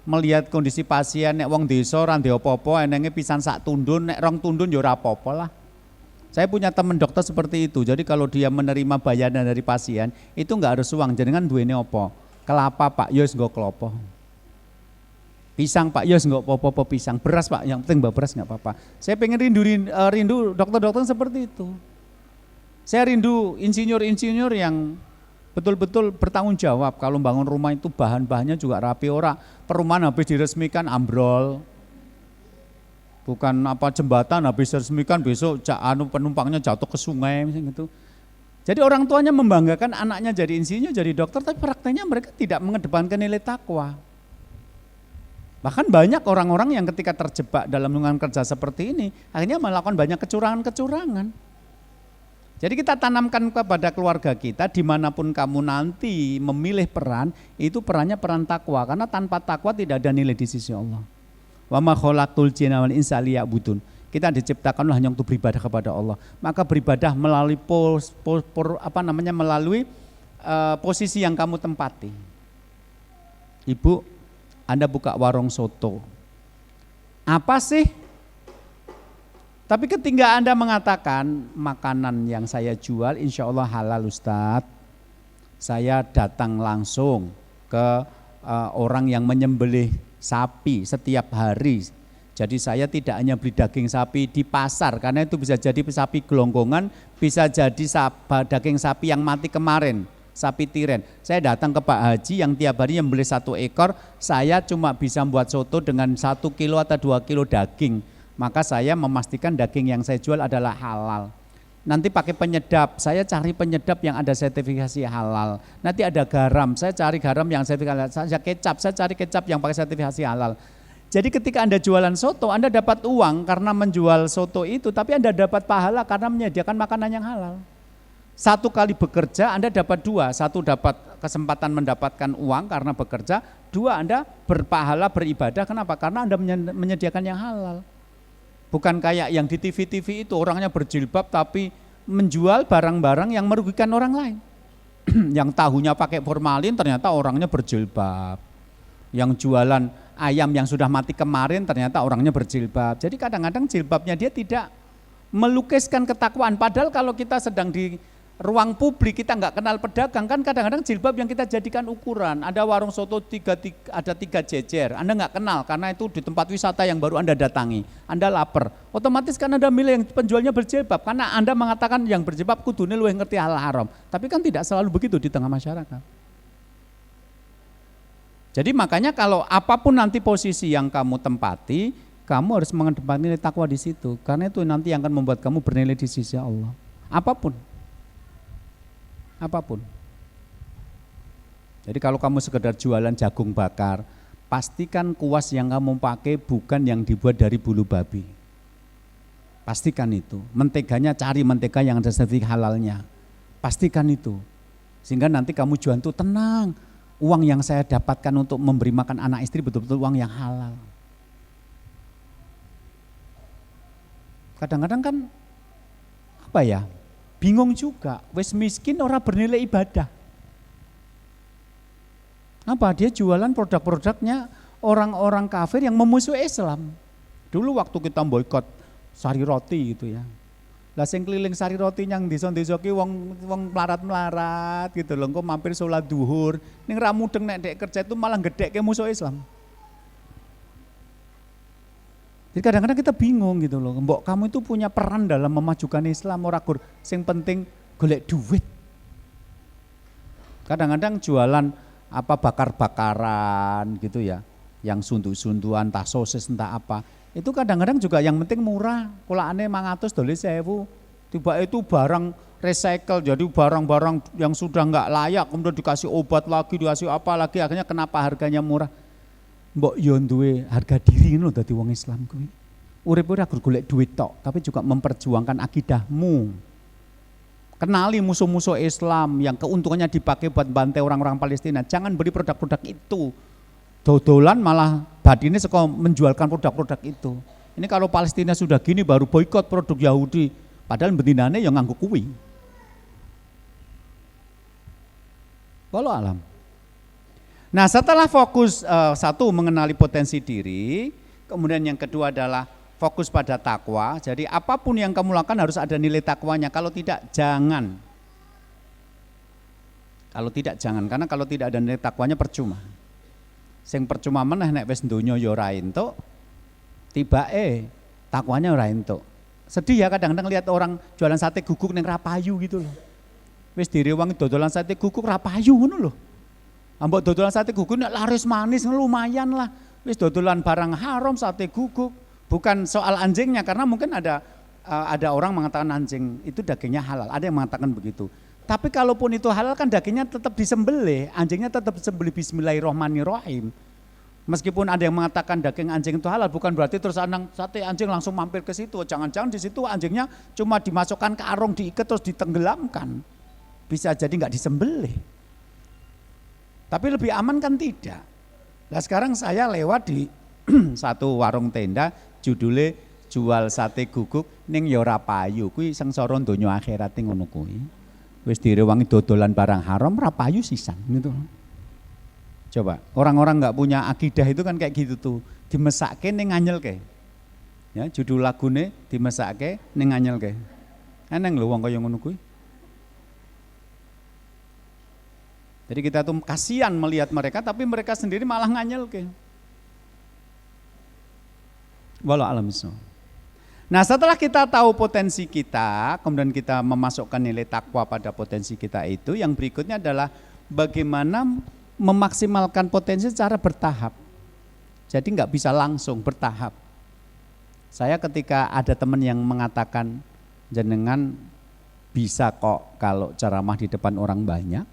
melihat kondisi pasien, nek wong desa ora ndek apa-apa, enenge pisan sak tundun, nek rong tundun ya ora apa-apa lah. Saya punya teman dokter seperti itu. Jadi kalau dia menerima bayaran dari pasien, itu enggak harus uang. Jenengan duwene apa? Kelapa Pak, ya wis nggo klopo. Pisang Pak, ya wis nggo apa-apa pisang. Beras Pak, yang penting mbak beras enggak apa-apa. Saya pengen rindu dokter-dokter seperti itu. Saya rindu insinyur-insinyur yang betul-betul bertanggung jawab. Kalau bangun rumah itu bahan-bahannya juga rapi, ora perumahan habis diresmikan ambrol. Bukan apa jembatan habis diresmikan besok penumpangnya jatuh ke sungai misalnya gitu. Jadi orang tuanya membanggakan anaknya jadi insinyur, jadi dokter, tapi prakteknya mereka tidak mengedepankan nilai takwa. Bahkan banyak orang-orang yang ketika terjebak dalam lingkungan kerja seperti ini, akhirnya melakukan banyak kecurangan-kecurangan. Jadi kita tanamkan kepada keluarga kita, dimanapun kamu nanti memilih peran, itu perannya peran takwa. Karena tanpa takwa tidak ada nilai di sisi Allah. Wa ma khalaqtul jinna wal insa liya'budun. Kita diciptakan hanya untuk beribadah kepada Allah. Maka beribadah melalui melalui posisi yang kamu tempati. Ibu, Anda buka warung soto. Apa sih? Tapi ketika Anda mengatakan makanan yang saya jual insya Allah halal Ustadz, saya datang langsung ke orang yang menyembelih sapi setiap hari. Jadi saya tidak hanya beli daging sapi di pasar, karena itu bisa jadi sapi gelonggongan, bisa jadi daging sapi yang mati kemarin, sapi tiren. Saya datang ke Pak Haji yang tiap hari membeli 1 ekor, saya cuma bisa membuat soto dengan 1 kilo atau 2 kilo daging. Maka saya memastikan daging yang saya jual adalah halal. Nanti pakai penyedap, saya cari penyedap yang ada sertifikasi halal. Nanti ada garam, saya cari garam yang sertifikasi halal. Saya cari kecap yang pakai sertifikasi halal. Jadi ketika Anda jualan soto, Anda dapat uang karena menjual soto itu, tapi Anda dapat pahala karena menyediakan makanan yang halal. Satu kali bekerja Anda dapat dua, satu dapat kesempatan mendapatkan uang karena bekerja, dua Anda berpahala beribadah, kenapa? Karena Anda menyediakan yang halal. Bukan kayak yang di TV-TV itu orangnya berjilbab tapi menjual barang-barang yang merugikan orang lain. Yang tahunya pakai formalin ternyata orangnya berjilbab. Yang jualan ayam yang sudah mati kemarin ternyata orangnya berjilbab. Jadi kadang-kadang jilbabnya dia tidak melukiskan ketakwaan. Padahal kalau kita sedang di ruang publik kita nggak kenal pedagang, kan kadang-kadang jilbab yang kita jadikan ukuran. Ada warung soto ada tiga jejer, Anda nggak kenal karena itu di tempat wisata yang baru Anda datangi. Anda lapar, otomatis kan Anda milih yang penjualnya berjilbab karena Anda mengatakan yang berjilbab kudune luwih ngerti hal haram. Tapi kan tidak selalu begitu di tengah masyarakat. Jadi makanya kalau apapun nanti posisi yang kamu tempati, kamu harus mengedepankan nilai takwa di situ. Karena itu nanti yang akan membuat kamu bernilai di sisi Allah. Apapun. Apapun. Jadi kalau kamu sekedar jualan jagung bakar, pastikan kuas yang kamu pakai bukan yang dibuat dari bulu babi. Pastikan itu. Menteganya cari mentega yang ada sertifikat halalnya. Pastikan itu. Sehingga nanti kamu jual itu tenang. Uang yang saya dapatkan untuk memberi makan anak istri betul-betul uang yang halal. Kadang-kadang kan apa ya, bingung juga, wis miskin orang bernilai ibadah. Apa, dia jualan produk-produknya orang-orang kafir yang memusuhi Islam. Dulu waktu kita boikot sari roti gitu ya. Lah sing keliling sari roti yang desa-desa ki wong melarat-melarat gitu lho, engko mampir sholat duhur, ning ra mudeng nek dek kerja itu malah gedhekke musuh Islam. Jadi kadang-kadang kita bingung gitu loh, mbok kamu itu punya peran dalam memajukan Islam ora gur, sing penting golek duit. Kadang-kadang jualan apa bakar-bakaran gitu ya, yang suntuk-suntukan, entah sosis, entah apa. Itu kadang-kadang juga yang penting murah, kulakane 500 doli 1000. Tiba itu barang recycle, jadi barang-barang yang sudah enggak layak, kemudian dikasih obat lagi, dikasih apa lagi, akhirnya kenapa harganya murah? Mbok yo duwe harga diri ngono dadi wong Islam kuwi. Urip ora golek duit tok, tapi juga memperjuangkan akidahmu. Kenali musuh-musuh Islam yang keuntungannya dipakai buat bantai orang-orang Palestina. Jangan beli produk-produk itu. Dodolan malah badine saka menjualkan produk-produk itu. Ini kalau Palestina sudah gini baru boikot produk Yahudi, padahal betinane yang nganggo kuwi. Wallahu alam. Nah, setelah fokus satu mengenali potensi diri, kemudian yang kedua adalah fokus pada takwa. Jadi apapun yang kamu lakukan harus ada nilai takwanya. Kalau tidak jangan. Kalau tidak jangan, karena kalau tidak ada nilai takwanya percuma. Sing percuma meneh nek wis donya ya ora entuk, tibake takwanya ora entuk. Sedih ya kadang-kadang lihat orang jualan sate guguk ning Rapayu gitu loh. Wis direwangi dodolan sate guguk Rapayu ngono lho. Ambok dodolan sate guguk nek laris manis lumayan lah. Wis dodolan barang haram sate guguk. Bukan soal anjingnya karena mungkin ada orang mengatakan anjing itu dagingnya halal. Ada yang mengatakan begitu. Tapi kalaupun itu halal kan dagingnya tetap disembelih, anjingnya tetap disembelih bismillahirrahmanirrahim. Meskipun ada yang mengatakan daging anjing itu halal, bukan berarti terus sate anjing langsung mampir ke situ. Jangan-jangan di situ anjingnya cuma dimasukkan karung, diikat terus ditenggelamkan. Bisa jadi nggak disembelih. Tapi lebih aman kan tidak. Nah sekarang saya lewat di satu warung tenda, judulnya jual sate guguk ning ya ora payu. Kuwi sengsara donya akhirat ngono kuwi. Wis direwangi dodolan barang haram ra payu sisan gitu. Coba, orang-orang enggak punya akidah itu kan kayak gitu tuh, dimesake ning nganyelke. Ya, judul lagune dimesake ning nganyelke. Eneng lho wong kaya ngono kuwi. Jadi kita tuh kasihan melihat mereka tapi mereka sendiri malah nganyelke. Wallahu a'lam bishawab. Nah setelah kita tahu potensi kita, kemudian kita memasukkan nilai takwa pada potensi kita itu, yang berikutnya adalah bagaimana memaksimalkan potensi secara bertahap. Jadi nggak bisa langsung, bertahap. Saya ketika ada teman yang mengatakan jenengan bisa kok kalau ceramah di depan orang banyak,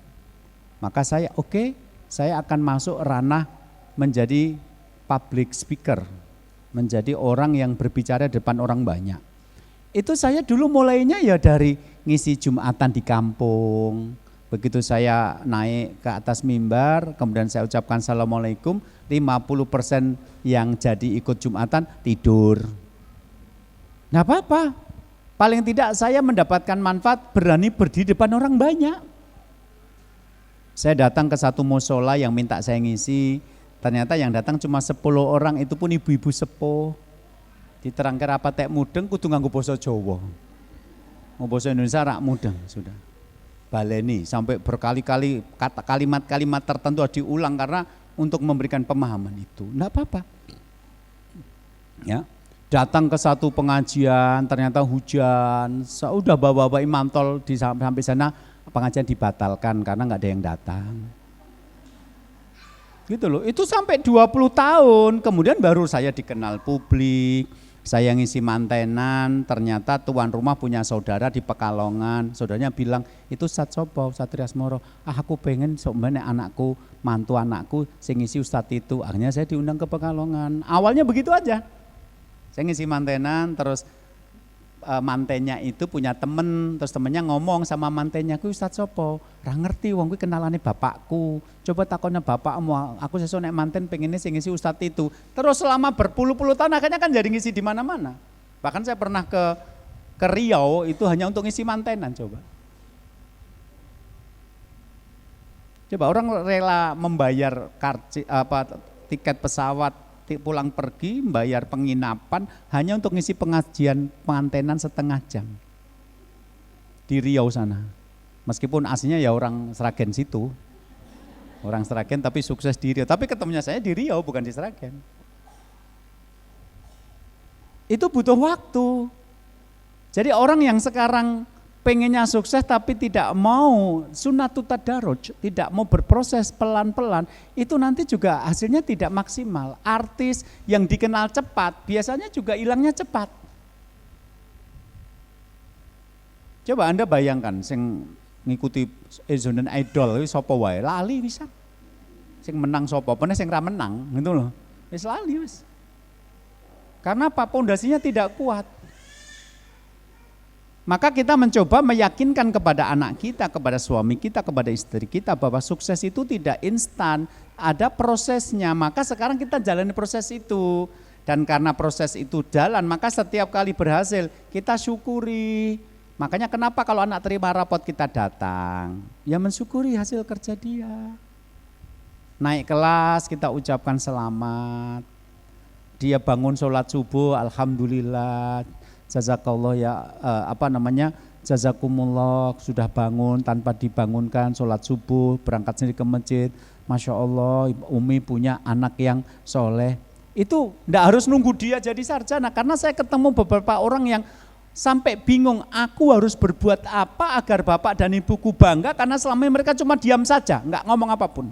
maka saya oke, saya akan masuk ranah menjadi public speaker, menjadi orang yang berbicara di depan orang banyak. Itu saya dulu mulainya ya dari ngisi Jumatan di kampung. Begitu saya naik ke atas mimbar, kemudian saya ucapkan Assalamualaikum, 50% yang jadi ikut Jumatan tidur. Nggak apa-apa, paling tidak saya mendapatkan manfaat berani berdiri depan orang banyak. Saya datang ke satu musola yang minta saya ngisi, ternyata yang datang cuma 10 orang, itu pun ibu-ibu sepuh. Diterangkan apa tek mudeng kudu nganggo basa Jawa. Mau basa Indonesia rak mudeng sudah. Baleni sampai berkali-kali kalimat-kalimat tertentu diulang karena untuk memberikan pemahaman itu. Enggak apa-apa. Ya. Datang ke satu pengajian ternyata hujan, sudah bawa-bawa imantol sampai sana pengajian dibatalkan karena enggak ada yang datang. Gitu loh, itu sampai 20 tahun, kemudian baru saya dikenal publik, saya ngisi mantenan, ternyata tuan rumah punya saudara di Pekalongan, saudaranya bilang, itu Ustadz sopo, Ustadz Triasmoro, aku pengen sebenarnya anakku, mantu anakku, saya ngisi Ustadz itu, akhirnya saya diundang ke Pekalongan, awalnya begitu aja, saya ngisi mantenan, terus mantennya itu punya temen, terus temennya ngomong sama mantennya, ku Ustadz sopo, ra ngerti wong kuwi kenalane bapakku, coba takutnya bapakmu, aku sesuk nek manten pengennya sing ngisi Ustadz itu, terus selama berpuluh-puluh tahun akhirnya kan jadi ngisi di mana-mana, bahkan saya pernah ke Riau itu hanya untuk ngisi mantenan, coba orang rela membayar tiket pesawat, pulang pergi, bayar penginapan hanya untuk ngisi pengajian pengantenan setengah jam di Riau sana. Meskipun aslinya ya orang Sragen situ, orang Sragen tapi sukses di Riau. Tapi ketemunya saya di Riau bukan di Sragen. Itu butuh waktu. Jadi orang yang sekarang pengennya sukses tapi tidak mau sunnatut tadarruj, tidak mau berproses pelan-pelan, itu nanti juga hasilnya tidak maksimal. Artis yang dikenal cepat biasanya juga hilangnya cepat. Coba Anda bayangkan sing ngikuti Indonesian Idol sapa wae lali bisa. Sing menang sapa, pene sing ra menang gitu loh. Wis lali wis. Karena apa? Pondasinya tidak kuat. Maka kita mencoba meyakinkan kepada anak kita, kepada suami kita, kepada istri kita bahwa sukses itu tidak instan, ada prosesnya. Maka sekarang kita jalani proses itu. Dan karena proses itu jalan, maka setiap kali berhasil kita syukuri. Makanya kenapa kalau anak terima rapot kita datang, ya mensyukuri hasil kerja dia. Naik kelas kita ucapkan selamat. Dia bangun sholat subuh, alhamdulillah. Jazakallah ya jazakumullah sudah bangun tanpa dibangunkan, sholat subuh, berangkat sendiri ke masjid. Masya Allah Umi punya anak yang soleh. Itu enggak harus nunggu dia jadi sarjana, karena saya ketemu beberapa orang yang sampai bingung, aku harus berbuat apa agar bapak dan ibuku bangga, karena selama ini mereka cuma diam saja, enggak ngomong apapun.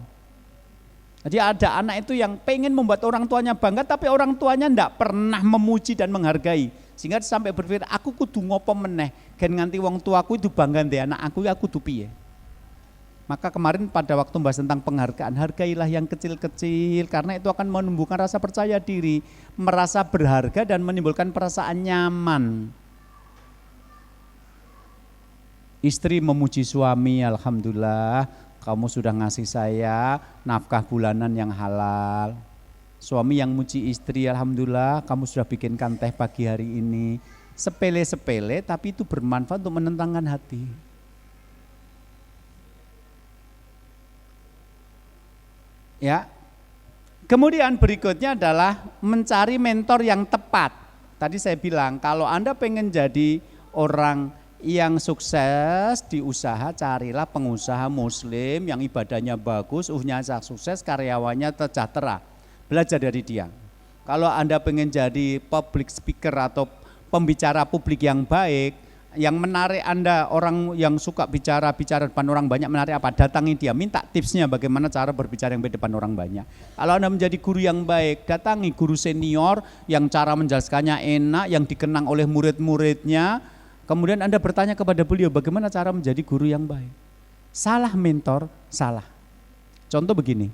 Jadi ada anak itu yang pengen membuat orang tuanya bangga, tapi orang tuanya enggak pernah memuji dan menghargai. Sehingga sampai berpikir, aku kudu ngopo meneh, gen nganti wong tuaku itu bangga ndek anak aku kudu piye. Maka kemarin pada waktu bahas tentang penghargaan, hargailah yang kecil-kecil karena itu akan menumbuhkan rasa percaya diri, merasa berharga dan menimbulkan perasaan nyaman. Istri memuji suami, alhamdulillah kamu sudah ngasih saya nafkah bulanan yang halal. Suami yang muji istri, alhamdulillah kamu sudah bikinkan teh pagi hari ini. Sepele-sepele tapi itu bermanfaat untuk menenangkan hati. Ya. Kemudian berikutnya adalah mencari mentor yang tepat. Tadi saya bilang kalau Anda pengen jadi orang yang sukses di usaha, carilah pengusaha muslim yang ibadahnya bagus, sukses, karyawannya sejahtera. Belajar dari dia. Kalau Anda pengen jadi public speaker atau pembicara publik yang baik, yang menarik Anda, orang yang suka bicara depan orang banyak, menarik apa? Datangi dia, minta tipsnya bagaimana cara berbicara yang baik depan orang banyak. Kalau Anda menjadi guru yang baik, datangi guru senior yang cara menjelaskannya enak, yang dikenang oleh murid-muridnya. Kemudian Anda bertanya kepada beliau bagaimana cara menjadi guru yang baik. Salah mentor, salah. Contoh begini.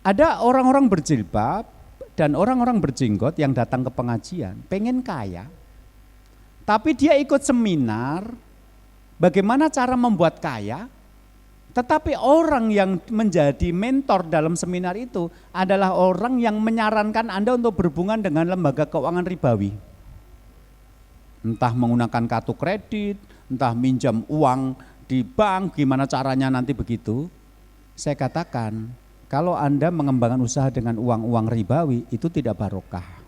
Ada orang-orang berjilbab dan orang-orang berjenggot yang datang ke pengajian, pengen kaya. Tapi dia ikut seminar, bagaimana cara membuat kaya. Tetapi orang yang menjadi mentor dalam seminar itu adalah orang yang menyarankan Anda untuk berhubungan dengan lembaga keuangan ribawi. Entah menggunakan kartu kredit, entah minjam uang di bank, gimana caranya nanti begitu. Saya katakan, kalau Anda mengembangkan usaha dengan uang-uang ribawi, itu tidak barokah.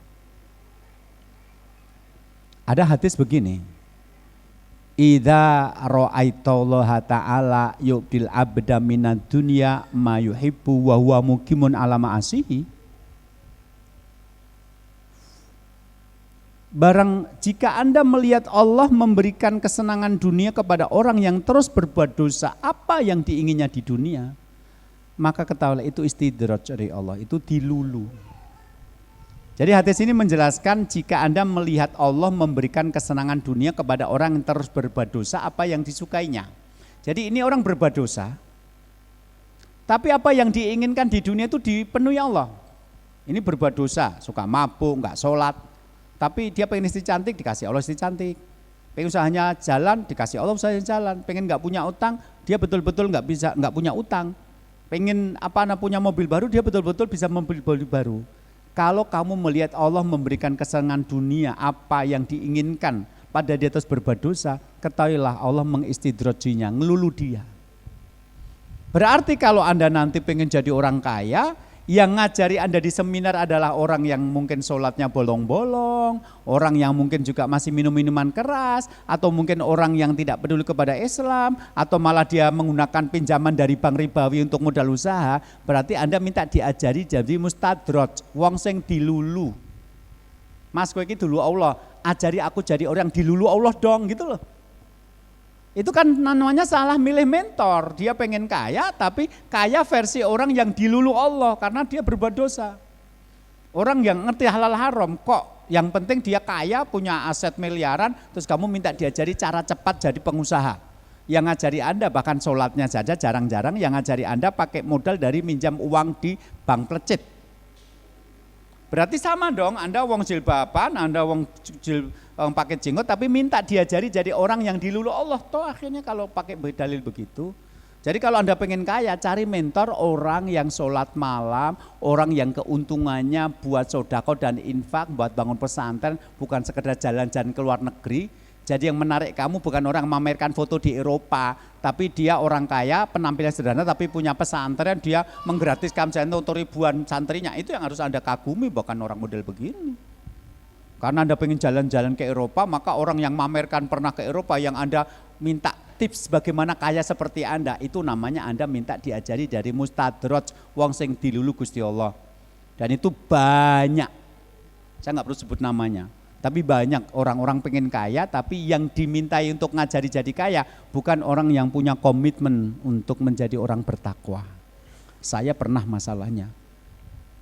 Ada hadis begini, idza ra'aitallaha ta'ala yu'til abda minad dunya ma yuhibbu wa huwa muqimun ala ma'asihi. Barang jika Anda melihat Allah memberikan kesenangan dunia kepada orang yang terus berbuat dosa apa yang diinginnya di dunia, maka ketahuilah itu istidraj dari Allah, itu dilulu. Jadi hadis ini menjelaskan jika Anda melihat Allah memberikan kesenangan dunia kepada orang yang terus berbuat dosa apa yang disukainya. Jadi ini orang berbuat dosa, tapi apa yang diinginkan di dunia itu dipenuhi Allah. Ini berbuat dosa, suka mabuk, enggak sholat, tapi dia pengen istri cantik, dikasih Allah istri cantik. Pengen usahanya jalan, dikasih Allah usahanya jalan. Pengen enggak punya utang, dia betul-betul enggak punya utang. Pengen punya mobil baru, dia betul-betul bisa mobil baru. Kalau kamu melihat Allah memberikan kesenangan dunia apa yang diinginkan pada dia terus berbuat dosa, ketahuilah Allah mengistidrajinya, ngelulu dia. Berarti kalau Anda nanti pengen jadi orang kaya, yang ngajari Anda di seminar adalah orang yang mungkin sholatnya bolong-bolong, orang yang mungkin juga masih minum-minuman keras, atau mungkin orang yang tidak peduli kepada Islam, atau malah dia menggunakan pinjaman dari bank ribawi untuk modal usaha, berarti Anda minta diajari jadi mustadroj, wong sing dilulu. Mas kowe iki dulu Allah, ajari aku jadi orang dilulu Allah dong gitu loh. Itu kan namanya salah milih mentor, dia pengen kaya tapi kaya versi orang yang dilulu Allah karena dia berbuat dosa. Orang yang ngerti halal haram kok, yang penting dia kaya punya aset miliaran terus kamu minta diajari cara cepat jadi pengusaha. Yang ngajari Anda bahkan sholatnya saja jarang-jarang, yang ngajari Anda pakai modal dari minjam uang di bank plecit. Berarti sama dong, Anda wong jilbaban, Anda wong pakai jenggot tapi minta diajari jadi orang yang dilulu Allah. Toh akhirnya kalau pakai dalil begitu. Jadi kalau Anda pengen kaya, cari mentor orang yang sholat malam, orang yang keuntungannya buat sodako dan infak, buat bangun pesantren, bukan sekedar jalan-jalan ke luar negeri. Jadi yang menarik kamu bukan orang memamerkan foto di Eropa, tapi dia orang kaya, penampilan sederhana tapi punya pesantren, dia menggratiskan pesantren untuk ribuan santrinya. Itu yang harus Anda kagumi, bukan orang model begini. Karena Anda pengen jalan-jalan ke Eropa, maka orang yang memamerkan pernah ke Eropa yang Anda minta tips bagaimana kaya seperti Anda, itu namanya Anda minta diajari dari mustadroj, wong sing dilulu Gusti Allah. Dan itu banyak, saya nggak perlu sebut namanya. Tapi banyak orang-orang pengen kaya, tapi yang dimintai untuk ngajari jadi kaya bukan orang yang punya komitmen untuk menjadi orang bertakwa. Saya pernah masalahnya.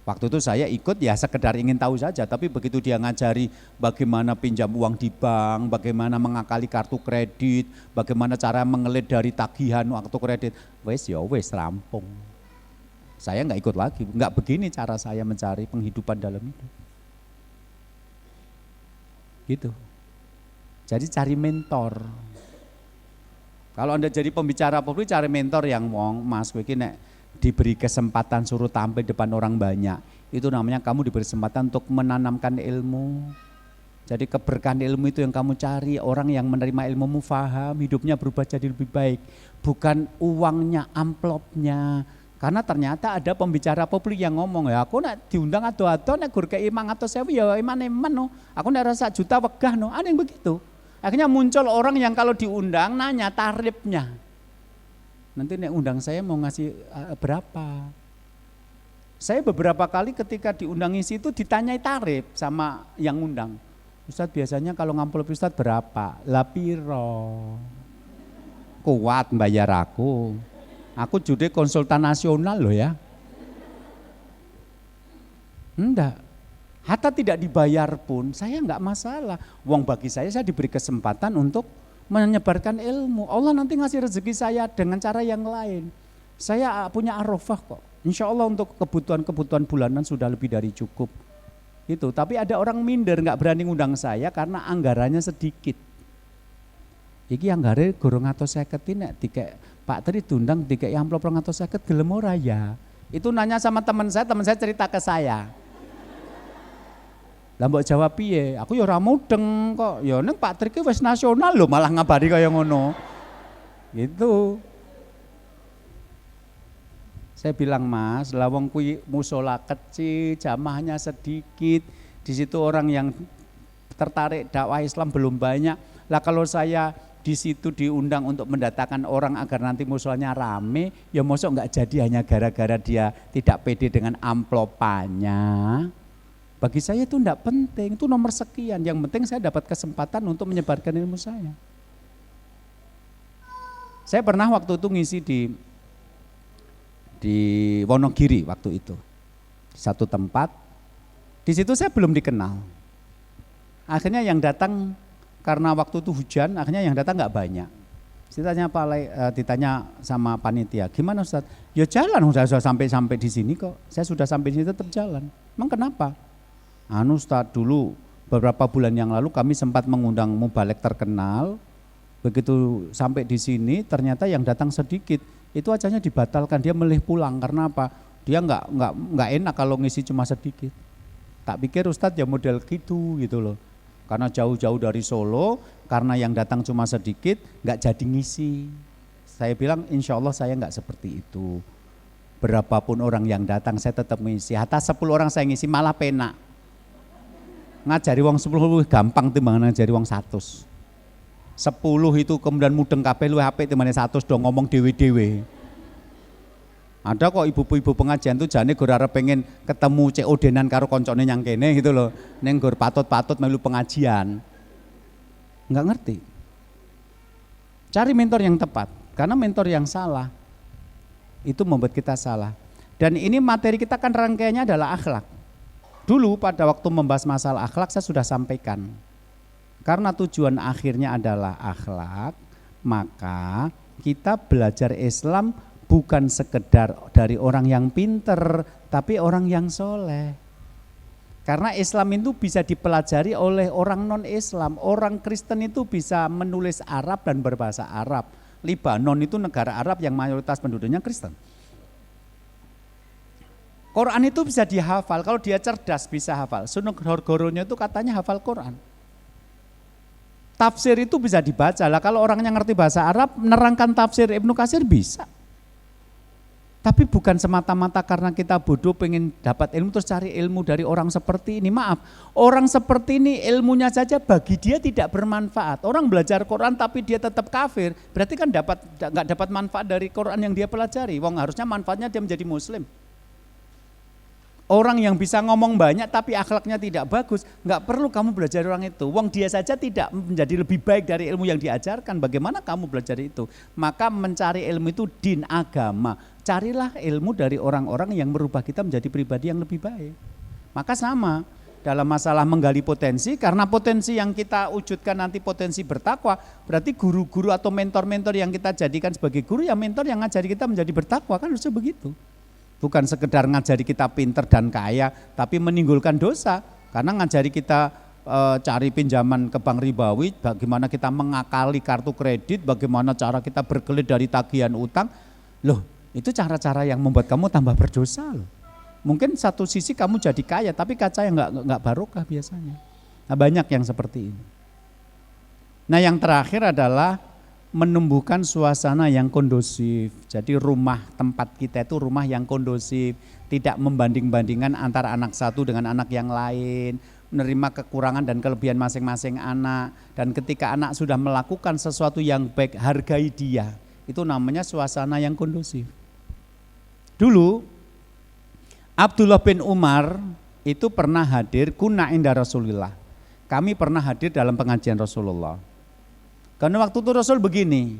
Waktu itu saya ikut ya sekedar ingin tahu saja, tapi begitu dia ngajari bagaimana pinjam uang di bank, bagaimana mengakali kartu kredit, bagaimana cara mengelit dari tagihan waktu kredit, wes rampung. Saya nggak ikut lagi, nggak begini cara saya mencari penghidupan dalam hidup. Gitu. Jadi cari mentor. Kalau Anda jadi pembicara publik, cari mentor yang wong Mas kowe iki nek diberi kesempatan suruh tampil depan orang banyak, itu namanya kamu diberi kesempatan untuk menanamkan ilmu. Jadi keberkahan ilmu itu yang kamu cari, orang yang menerima ilmumu faham, hidupnya berubah jadi lebih baik, bukan uangnya, amplopnya. Karena ternyata ada pembicara publik yang ngomong, ya aku nak diundang ado-ado nek gur kei 500.000 ya iman-iman no. Aku nek rasa juta wegah no. Ada yang begitu. Akhirnya muncul orang yang kalau diundang nanya tarifnya. Nanti nek undang saya mau ngasih berapa? Saya beberapa kali ketika diundang isi itu ditanyai tarif sama yang undang. Ustadz biasanya kalau ngamplop Ustadz berapa? Lah piro? Kuat bayar aku. Aku juga konsultan nasional loh ya. Enggak. Hatta tidak dibayar pun saya enggak masalah. Wong bagi saya diberi kesempatan untuk menyebarkan ilmu. Allah nanti ngasih rezeki saya dengan cara yang lain. Saya punya arafah kok. Insya Allah untuk kebutuhan-kebutuhan bulanan sudah lebih dari cukup. Itu, tapi ada orang minder nggak berani ngundang saya karena anggarannya sedikit. Iki anggare gorong atus 50 nek dikek Pak Tri diundang dikek amplop 250 gelem ora ya. Itu nanya sama teman saya cerita ke saya. Lah mbok jawab piye? Aku ya ora mudeng kok. Ya ning Pak Tri ki wis nasional lho malah ngabari kaya ngono. Gitu. Saya bilang, Mas, lawang kuwi musola kecil, jamaahnya sedikit. Di situ orang yang tertarik dakwah Islam belum banyak. Lah kalau saya di situ diundang untuk mendatangkan orang agar nanti musolanya rame, ya mosok enggak jadi hanya gara-gara dia tidak pede dengan amplopannya. Bagi saya itu enggak penting, itu nomor sekian. Yang penting saya dapat kesempatan untuk menyebarkan ilmu saya. Saya pernah waktu itu ngisi di Wonogiri waktu itu, di satu tempat. Di situ saya belum dikenal. Akhirnya yang datang karena waktu itu hujan, akhirnya yang datang nggak banyak. Ditanya sama panitia, gimana Ustaz? Ya jalan, sudah sampai di sini kok. Saya sudah sampai di sini tetap jalan. Emang kenapa? Ustaz, dulu beberapa bulan yang lalu kami sempat mengundang mubalek terkenal. Begitu sampai di sini ternyata yang datang sedikit. Itu acaranya dibatalkan, dia milih pulang karena apa? Dia nggak enak kalau ngisi cuma sedikit. Tak pikir Ustadz ya model gitu loh. Karena jauh-jauh dari Solo, karena yang datang cuma sedikit, nggak jadi ngisi. Saya bilang insya Allah saya nggak seperti itu. Berapapun orang yang datang saya tetap ngisi. Hatta 10 orang saya ngisi malah penak. Ngajari wong 10 gampang timbangan ngajari wong 100. 10 itu kemudian mudeng kabeh luwih apik timbang 100 dong ngomong dewe-dewe. Ada kok ibu-ibu pengajian tuh jane gor arep pengen ketemu COD-nan karo koncone nyang kene gitu loh. Ning gor patut-patut melu pengajian. Enggak ngerti. Cari mentor yang tepat, karena mentor yang salah itu membuat kita salah. Dan ini materi kita kan rangkaiannya adalah akhlak. Dulu pada waktu membahas masalah akhlak saya sudah sampaikan. Karena tujuan akhirnya adalah akhlak, maka kita belajar Islam bukan sekedar dari orang yang pinter, tapi orang yang soleh. Karena Islam itu bisa dipelajari oleh orang non-Islam. Orang Kristen itu bisa menulis Arab dan berbahasa Arab. Libanon itu negara Arab yang mayoritas penduduknya Kristen. Quran itu bisa dihafal, kalau dia cerdas bisa hafal. Sunan Goronya itu katanya hafal Quran. Tafsir itu bisa dibaca lah, kalau orangnya ngerti bahasa Arab, menerangkan tafsir Ibnu Katsir bisa. Tapi bukan semata-mata karena kita bodoh pengen dapat ilmu terus cari ilmu dari orang seperti ini. Maaf, orang seperti ini ilmunya saja bagi dia tidak bermanfaat. Orang belajar Quran tapi dia tetap kafir, berarti kan nggak dapat manfaat dari Quran yang dia pelajari. Wong harusnya manfaatnya dia menjadi muslim. Orang yang bisa ngomong banyak tapi akhlaknya tidak bagus, nggak perlu kamu belajar orang itu. Wong dia saja tidak menjadi lebih baik dari ilmu yang diajarkan, bagaimana kamu belajar itu? Maka mencari ilmu itu din agama. Carilah ilmu dari orang-orang yang merubah kita menjadi pribadi yang lebih baik. Maka sama dalam masalah menggali potensi, karena potensi yang kita wujudkan nanti potensi bertakwa, berarti guru-guru atau mentor-mentor yang kita jadikan sebagai guru, ya mentor yang ngajari kita menjadi bertakwa, kan harusnya begitu. Bukan sekedar ngajari kita pinter dan kaya, tapi menimbulkan dosa. Karena ngajari kita cari pinjaman ke bank ribawi, bagaimana kita mengakali kartu kredit, bagaimana cara kita berkelit dari tagihan utang. Loh, itu cara-cara yang membuat kamu tambah berdosa loh. Mungkin satu sisi kamu jadi kaya, tapi kaca yang nggak barokah biasanya. Nah, banyak yang seperti ini. Nah, yang terakhir adalah menumbuhkan suasana yang kondusif. Jadi rumah tempat kita itu rumah yang kondusif, tidak membanding-bandingkan antara anak satu dengan anak yang lain, menerima kekurangan dan kelebihan masing-masing anak, dan ketika anak sudah melakukan sesuatu yang baik, hargai dia. Itu namanya suasana yang kondusif. Dulu Abdullah bin Umar itu pernah hadir kunna inda Rasulillah. Kami pernah hadir dalam pengajian Rasulullah. Karena waktu itu Rasul begini,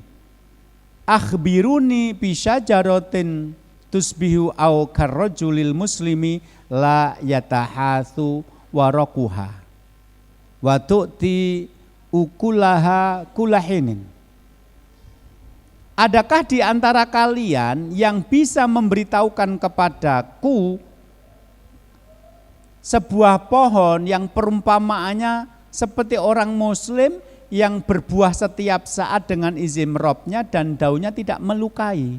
akhbiruni bisyajaratin tusbihu au karrajulil muslimi la yatahatsu waraquha wa tu'ti ukulaha kulahinin. adakah di antara kalian yang bisa memberitahukan kepadaku sebuah pohon yang perumpamaannya seperti orang muslim yang berbuah setiap saat dengan izin Robnya dan daunnya tidak melukai.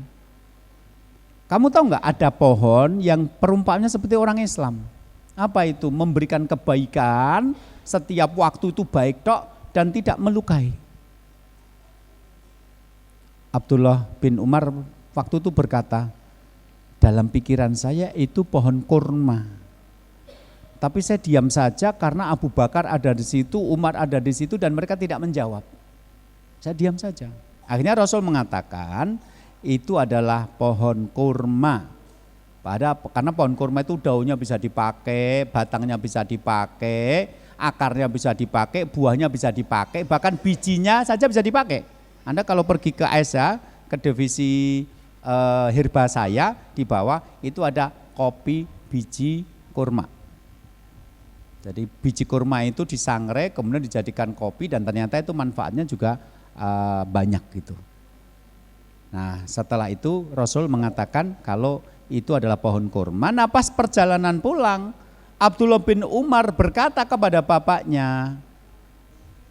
Kamu tahu nggak ada pohon yang perumpamaannya seperti orang Islam? Apa itu? Memberikan kebaikan, setiap waktu itu baik tok dan tidak melukai. Abdullah bin Umar waktu itu berkata, dalam pikiran saya itu pohon kurma. Tapi saya diam saja karena Abu Bakar ada di situ, Umar ada di situ dan mereka tidak menjawab. Saya diam saja. Akhirnya Rasul mengatakan itu adalah pohon kurma. Karena pohon kurma itu daunnya bisa dipakai, batangnya bisa dipakai, akarnya bisa dipakai, buahnya bisa dipakai, bahkan bijinya saja bisa dipakai. Anda kalau pergi ke ASA, ke divisi herba saya, di bawah itu ada kopi biji kurma. Jadi biji kurma itu disangrai kemudian dijadikan kopi dan ternyata itu manfaatnya juga banyak gitu. Nah setelah itu Rasul mengatakan kalau itu adalah pohon kurma. Nah pas perjalanan pulang Abdullah bin Umar berkata kepada bapaknya,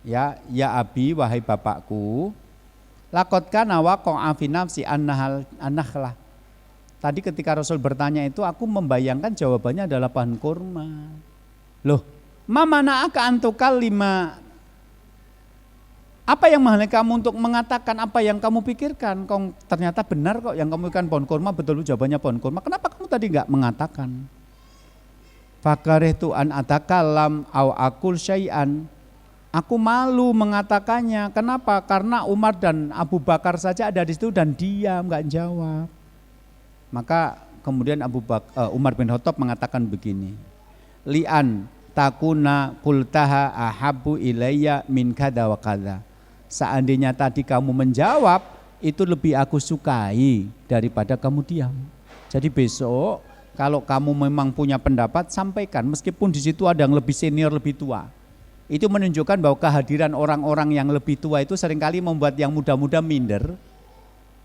ya abi wahai bapakku, laqad kana waqa'a fi nafsi an-nakhlah. Tadi ketika Rasul bertanya itu aku membayangkan jawabannya adalah pohon kurma. Loh, ma mana'aka an tukallima? Apa yang menghalangi kamu untuk mengatakan apa yang kamu pikirkan? Ternyata benar kok yang kamu pikirkan pohon kurma, betul jawabannya pohon kurma. Kenapa kamu tadi enggak mengatakan? Fakarihtu an atakallam au aqul syai'an. Aku malu mengatakannya. Kenapa? Karena Umar dan Abu Bakar saja ada di situ dan diam, enggak jawab. Maka kemudian Umar bin Khattab mengatakan begini. Li'an takuna qultaha ahabbu ilayya min kada wa kada. Seandainya tadi kamu menjawab, itu lebih aku sukai daripada kamu diam. Jadi besok kalau kamu memang punya pendapat, sampaikan meskipun di situ ada yang lebih senior, lebih tua. Itu menunjukkan bahwa kehadiran orang-orang yang lebih tua itu seringkali membuat yang muda-muda minder.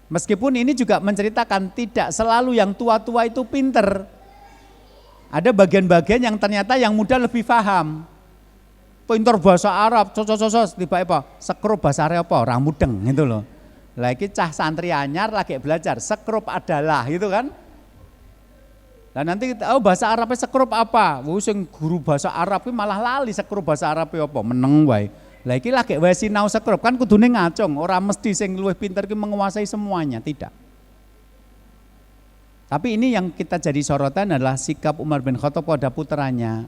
Meskipun ini juga menceritakan tidak selalu yang tua-tua itu pinter. Ada bagian-bagian yang ternyata yang muda lebih paham. Pinter bahasa Arab, tiba-tiba sekrup bahasa Arab apa? Orang mudeng gitu loh. Lagi cah santri anyar lagi belajar, sekrup adalah gitu kan. Dan nanti bahasa Arabnya sekrup apa? Sing guru bahasa Arab malah lali sekrup bahasa Arab apa? Meneng wae. Lagi wae sinau sekrup kan kudune ngacung, ora mesti sing luwih pinter ki menguasai semuanya, tidak. Tapi ini yang kita jadi sorotan adalah sikap Umar bin Khattab pada putranya.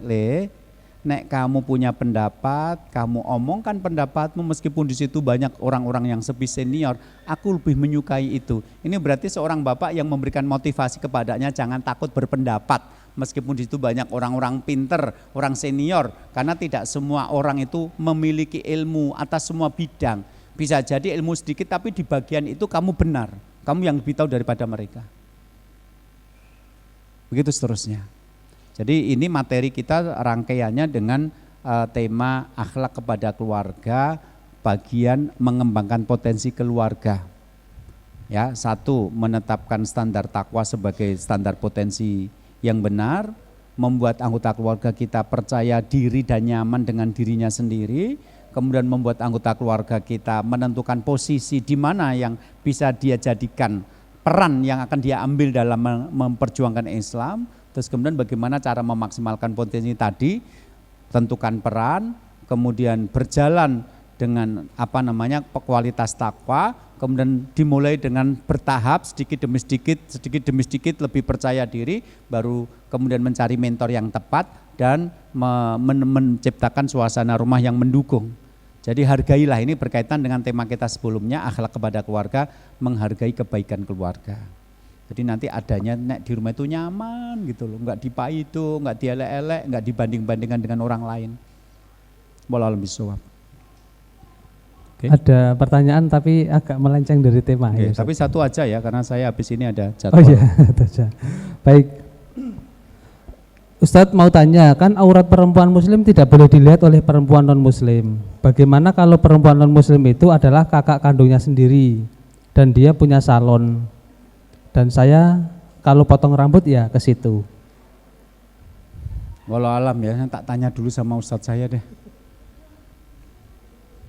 Nek kamu punya pendapat, kamu omongkan pendapatmu meskipun di situ banyak orang-orang yang lebih senior, aku lebih menyukai itu. Ini berarti seorang bapak yang memberikan motivasi kepadanya jangan takut berpendapat meskipun di situ banyak orang-orang pinter, orang senior, karena tidak semua orang itu memiliki ilmu atas semua bidang. Bisa jadi ilmu sedikit tapi di bagian itu kamu benar, kamu yang lebih tahu daripada mereka. Begitu seterusnya. Jadi ini materi kita rangkaiannya dengan tema akhlak kepada keluarga, bagian mengembangkan potensi keluarga. Ya, satu, menetapkan standar takwa sebagai standar potensi yang benar, membuat anggota keluarga kita percaya diri dan nyaman dengan dirinya sendiri, kemudian membuat anggota keluarga kita menentukan posisi di mana yang bisa dia jadikan peran yang akan dia ambil dalam memperjuangkan Islam. Terus kemudian bagaimana cara memaksimalkan potensi tadi, tentukan peran, kemudian berjalan dengan kualitas takwa, kemudian dimulai dengan bertahap sedikit demi sedikit lebih percaya diri, baru kemudian mencari mentor yang tepat dan menciptakan suasana rumah yang mendukung. Jadi hargailah, ini berkaitan dengan tema kita sebelumnya, akhlak kepada keluarga, menghargai kebaikan keluarga. Jadi nanti adanya di rumah itu nyaman gitu loh, enggak dipaitu, enggak dielek-elek, enggak dibanding-bandingkan dengan orang lain. Wallahu a'lam bishawab. Okay. Ada pertanyaan tapi agak melenceng dari tema. Okay, ya, tapi satu aja ya, karena saya habis ini ada jadwal. Oh iya, saja. Baik. Ustadz mau tanya, kan aurat perempuan muslim tidak boleh dilihat oleh perempuan non muslim. Bagaimana kalau perempuan non muslim itu adalah kakak kandungnya sendiri dan dia punya salon. Dan saya kalau potong rambut ya ke situ. Walau alam ya, tak tanya dulu sama ustadz saya deh.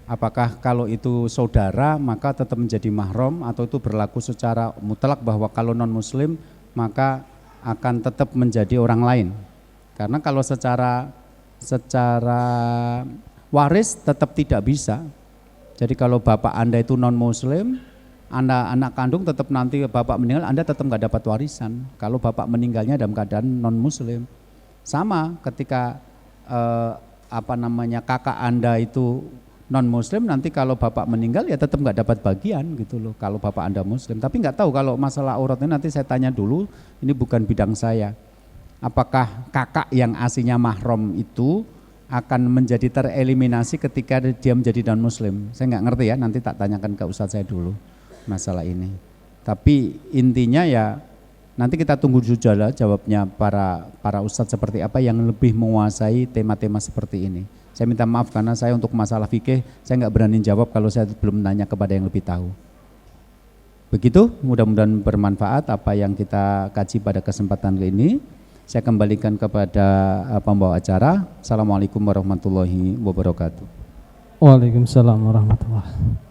Apakah kalau itu saudara maka tetap menjadi mahram atau itu berlaku secara mutlak bahwa kalau non muslim maka akan tetap menjadi orang lain? Karena kalau secara waris tetap tidak bisa. Jadi kalau bapak Anda itu non muslim, Anda anak kandung tetap nanti bapak meninggal Anda tetap nggak dapat warisan. Kalau bapak meninggalnya dalam keadaan non muslim. Sama ketika kakak Anda itu non muslim, nanti kalau bapak meninggal ya tetap nggak dapat bagian gitu loh kalau bapak Anda muslim. Tapi nggak tahu kalau masalah aurat ini nanti saya tanya dulu, ini bukan bidang saya. Apakah kakak yang aslinya mahram itu akan menjadi tereliminasi ketika dia menjadi non muslim? Saya nggak ngerti ya, nanti tak tanyakan ke ustadz saya dulu masalah ini. Tapi intinya ya nanti kita tunggu juga jawabnya para ustadz seperti apa yang lebih menguasai tema-tema seperti ini. Saya minta maaf karena saya untuk masalah fikih saya nggak berani jawab kalau saya belum nanya kepada yang lebih tahu. Begitu, mudah-mudahan bermanfaat apa yang kita kaji pada kesempatan ini. Saya kembalikan kepada pembawa acara. Assalamualaikum warahmatullahi wabarakatuh. Waalaikumsalam warahmatullahi wabarakatuh.